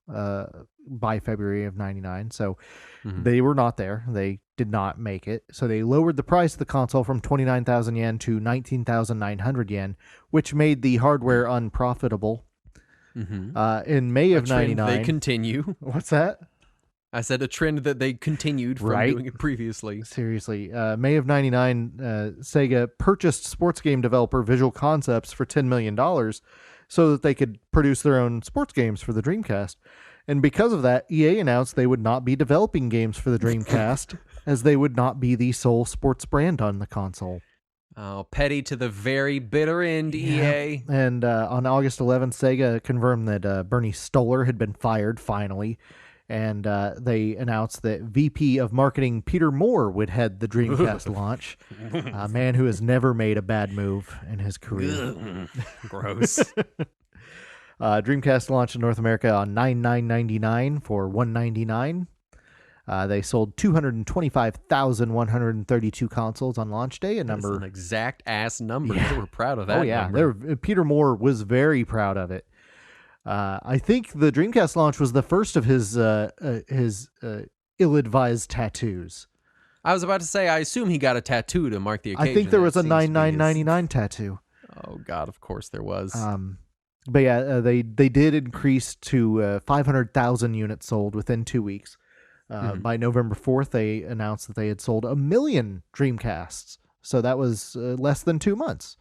B: by February of 99. So they were not there. They did not make it. So they lowered the price of the console from 29,000 yen to 19,900 yen, which made the hardware unprofitable. In May of 99.
A: They continue.
B: What's that?
A: I said a trend that they continued from doing it previously.
B: Seriously. May of 99, Sega purchased sports game developer Visual Concepts for $10 million so that they could produce their own sports games for the Dreamcast. And because of that, EA announced they would not be developing games for the Dreamcast, as they would not be the sole sports brand on the console.
A: Oh, petty to the very bitter end, EA.
B: And on August 11th, Sega confirmed that Bernie Stoller had been fired, finally. And they announced that VP of Marketing Peter Moore would head the Dreamcast launch. A man who has never made a bad move in his career.
A: Gross.
B: Dreamcast launched in North America on 9/9/99 for $199. They sold 225,132 consoles on launch day.
A: That's an exact ass number. Yeah. They were proud of that.
B: Oh yeah,
A: number.
B: Peter Moore was very proud of it. I think the Dreamcast launch was the first of his ill-advised tattoos.
A: I was about to say, I assume he got a tattoo to mark the occasion.
B: I think there was a 9/9/99 tattoo.
A: Oh God, of course there was.
B: But yeah, they did increase to 500,000 units sold within 2 weeks. By November 4th, they announced that they had sold 1 million Dreamcasts. So that was less than 2 months.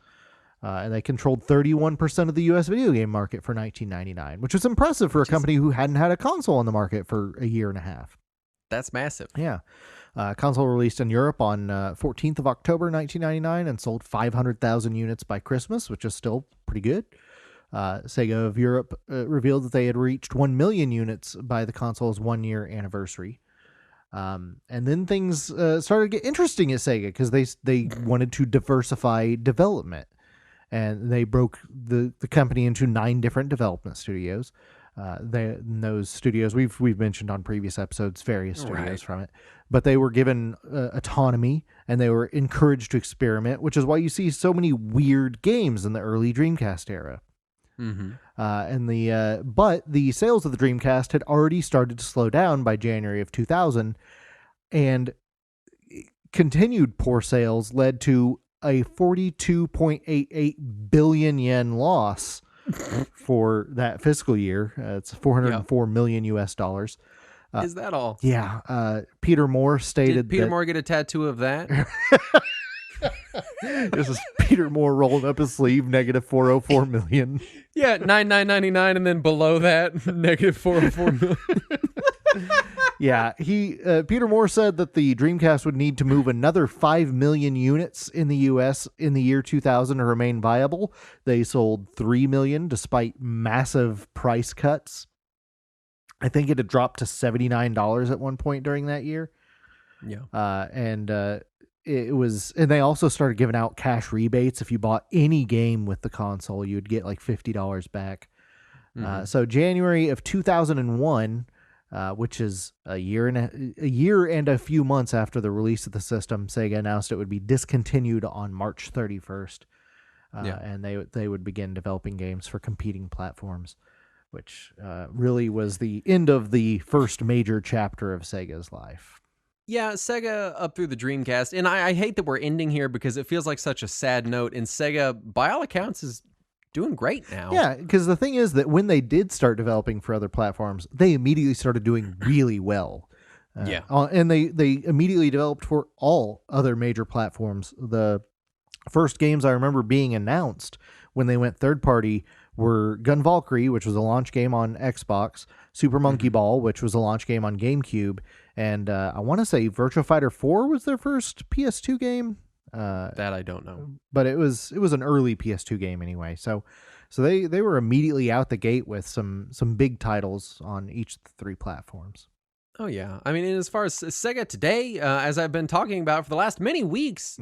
B: And they controlled 31% of the U.S. video game market for 1999, which was impressive for a company who hadn't had a console on the market for a year and a half.
A: That's massive.
B: Yeah. Console released in Europe on 14th of October 1999 and sold 500,000 units by Christmas, which is still pretty good. Sega of Europe revealed that they had reached 1 million units by the console's 1-year anniversary. And then things started to get interesting at Sega because they wanted to diversify development. And they broke the company into 9 different development studios. Those studios, we've mentioned on previous episodes, various studios from it. But they were given autonomy, and they were encouraged to experiment, which is why you see so many weird games in the early Dreamcast era. But the sales of the Dreamcast had already started to slow down by January of 2000, and continued poor sales led to a 42.88 billion yen loss for that fiscal year. It's 404 million US dollars.
A: Is that all?
B: Yeah. Peter Moore stated
A: Did Peter Moore get a tattoo of that?
B: This is Peter Moore rolling up his sleeve, negative 404 million.
A: Yeah, 9999, and then below that, negative 404 million.
B: Yeah, Peter Moore said that the Dreamcast would need to move another 5 million units in the U.S. in the year 2000 to remain viable. They sold 3 million despite massive price cuts. I think it had dropped to $79 at one point during that year.
A: Yeah.
B: And they also started giving out cash rebates. If you bought any game with the console, you'd get like $50 back. So January of 2001, which is a year and a few months after the release of the system. Sega announced it would be discontinued on March 31st, and they would begin developing games for competing platforms, which really was the end of the first major chapter of Sega's life.
A: Yeah, Sega up through the Dreamcast, and I hate that we're ending here because it feels like such a sad note, and Sega, by all accounts, is doing great now.
B: Yeah, because the thing is that when they did start developing for other platforms, they immediately started doing really well. And they immediately developed for all other major platforms. The first games I remember being announced when they went third party were Gun Valkyrie, which was a launch game on Xbox, Super Monkey Ball, which was a launch game on GameCube, and I want to say Virtua Fighter 4 was their first PS2 game.
A: That I don't know,
B: but it was an early PS2 game anyway. So they were immediately out the gate with some big titles on each of the three platforms.
A: Oh yeah, I mean, as far as Sega today, as I've been talking about for the last many weeks,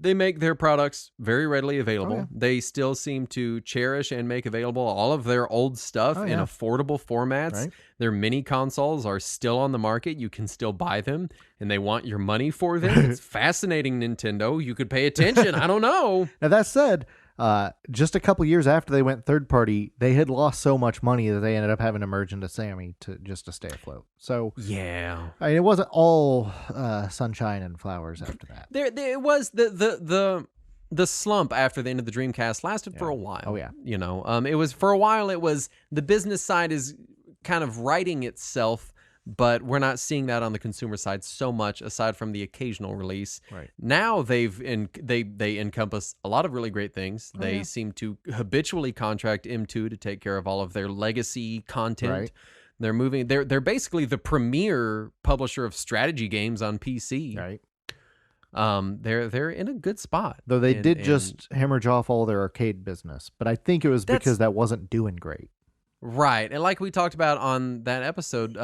A: they make their products very readily available. Oh, yeah. They still seem to cherish and make available all of their old stuff in affordable formats. Right. Their mini consoles are still on the market. You can still buy them, and they want your money for them. It's fascinating, Nintendo. You could pay attention. I don't know.
B: Now, that said, just a couple years after they went third party, they had lost so much money that they ended up having to merge into Sammy to stay afloat. So
A: yeah,
B: I mean, it wasn't all sunshine and flowers after that.
A: There was the slump after the end of the Dreamcast lasted for a while.
B: Oh yeah,
A: you know, it was for a while. It was the business side is kind of righting itself. But we're not seeing that on the consumer side so much, aside from the occasional release.
B: Right.
A: Now they encompass a lot of really great things. They seem to habitually contract M2 to take care of all of their legacy content. Right. They're moving. They're basically the premier publisher of strategy games on PC.
B: Right.
A: They're in a good spot.
B: Though they did just hemorrhage off all their arcade business, but I think it was because that wasn't doing great.
A: Right. And like we talked about on that episode,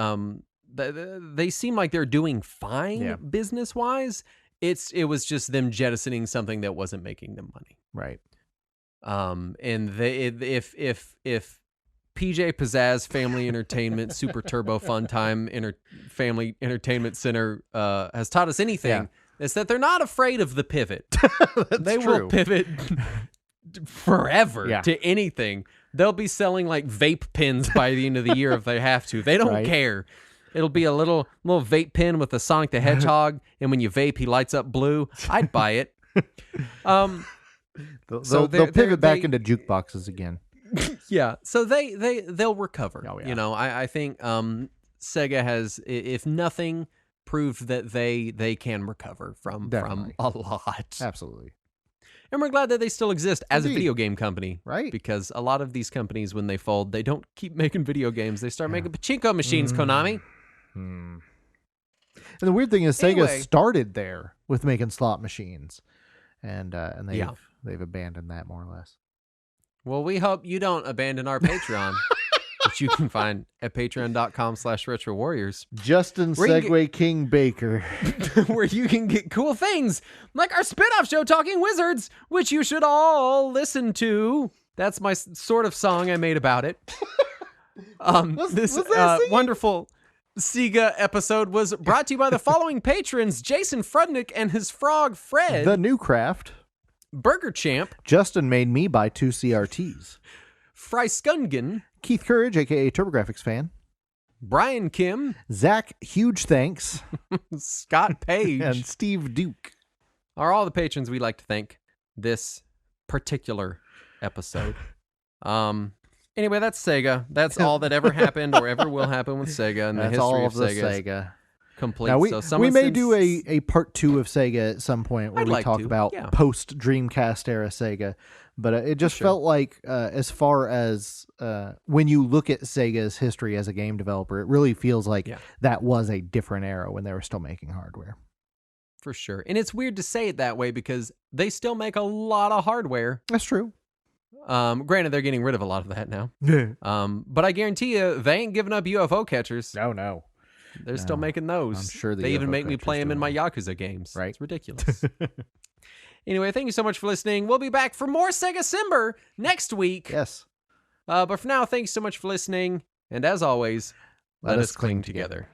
A: they seem like they're doing fine business-wise. It was just them jettisoning something that wasn't making them money.
B: Right.
A: And if PJ Pizzazz Family Entertainment Super Turbo Fun Time Family Entertainment Center has taught us anything, it's that they're not afraid of the pivot. They will pivot forever to anything. They'll be selling like vape pens by the end of the year if they have to. They don't care. It'll be a little vape pen with a Sonic the Hedgehog, and when you vape, he lights up blue. I'd buy it.
B: They'll pivot back into jukeboxes again.
A: Yeah, so they'll recover. Oh, yeah. You know, I think Sega has, if nothing, proved that they can recover from a lot.
B: Absolutely.
A: And we're glad that they still exist as a video game company.
B: Right.
A: Because a lot of these companies, when they fold, they don't keep making video games. They start making pachinko machines, Konami.
B: And the weird thing is Sega started there with making slot machines. And they've abandoned that more or less.
A: Well, we hope you don't abandon our Patreon, which you can find at patreon.com/retrowarriors.
B: Justin Segway King Baker.
A: Where you can get cool things like our spin-off show, Talking Wizards, which you should all listen to. That's my sort of song I made about it. This wonderful Sega episode was brought to you by the following patrons: Jason Frudnick and his frog Fred.
B: The New Craft.
A: Burger Champ.
B: Justin made me buy 2 CRTs.
A: Fryskungen.
B: Keith Courage, a.k.a. TurboGrafx fan.
A: Brian Kim.
B: Zach, huge thanks.
A: Scott Page.
B: And Steve Duke.
A: Are all the patrons we'd like to thank this particular episode. Anyway, that's Sega. That's all that ever happened or ever will happen with Sega in the history of Sega. Complete.
B: Now we may do a part 2 of Sega at some point where we talk about post Dreamcast era Sega, but it just felt like as far as when you look at Sega's history as a game developer, it really feels like that was a different era when they were still making hardware.
A: For sure. And it's weird to say it that way because they still make a lot of hardware.
B: That's true.
A: Granted, they're getting rid of a lot of that now. But I guarantee you, they ain't giving up UFO catchers.
B: No.
A: They're still making those.
B: I'm sure
A: they even make me play them in my Yakuza games.
B: Right.
A: It's ridiculous. Anyway, thank you so much for listening. We'll be back for more Sega Simber next week.
B: Yes.
A: But for now, thank you so much for listening. And as always, Let us cling together.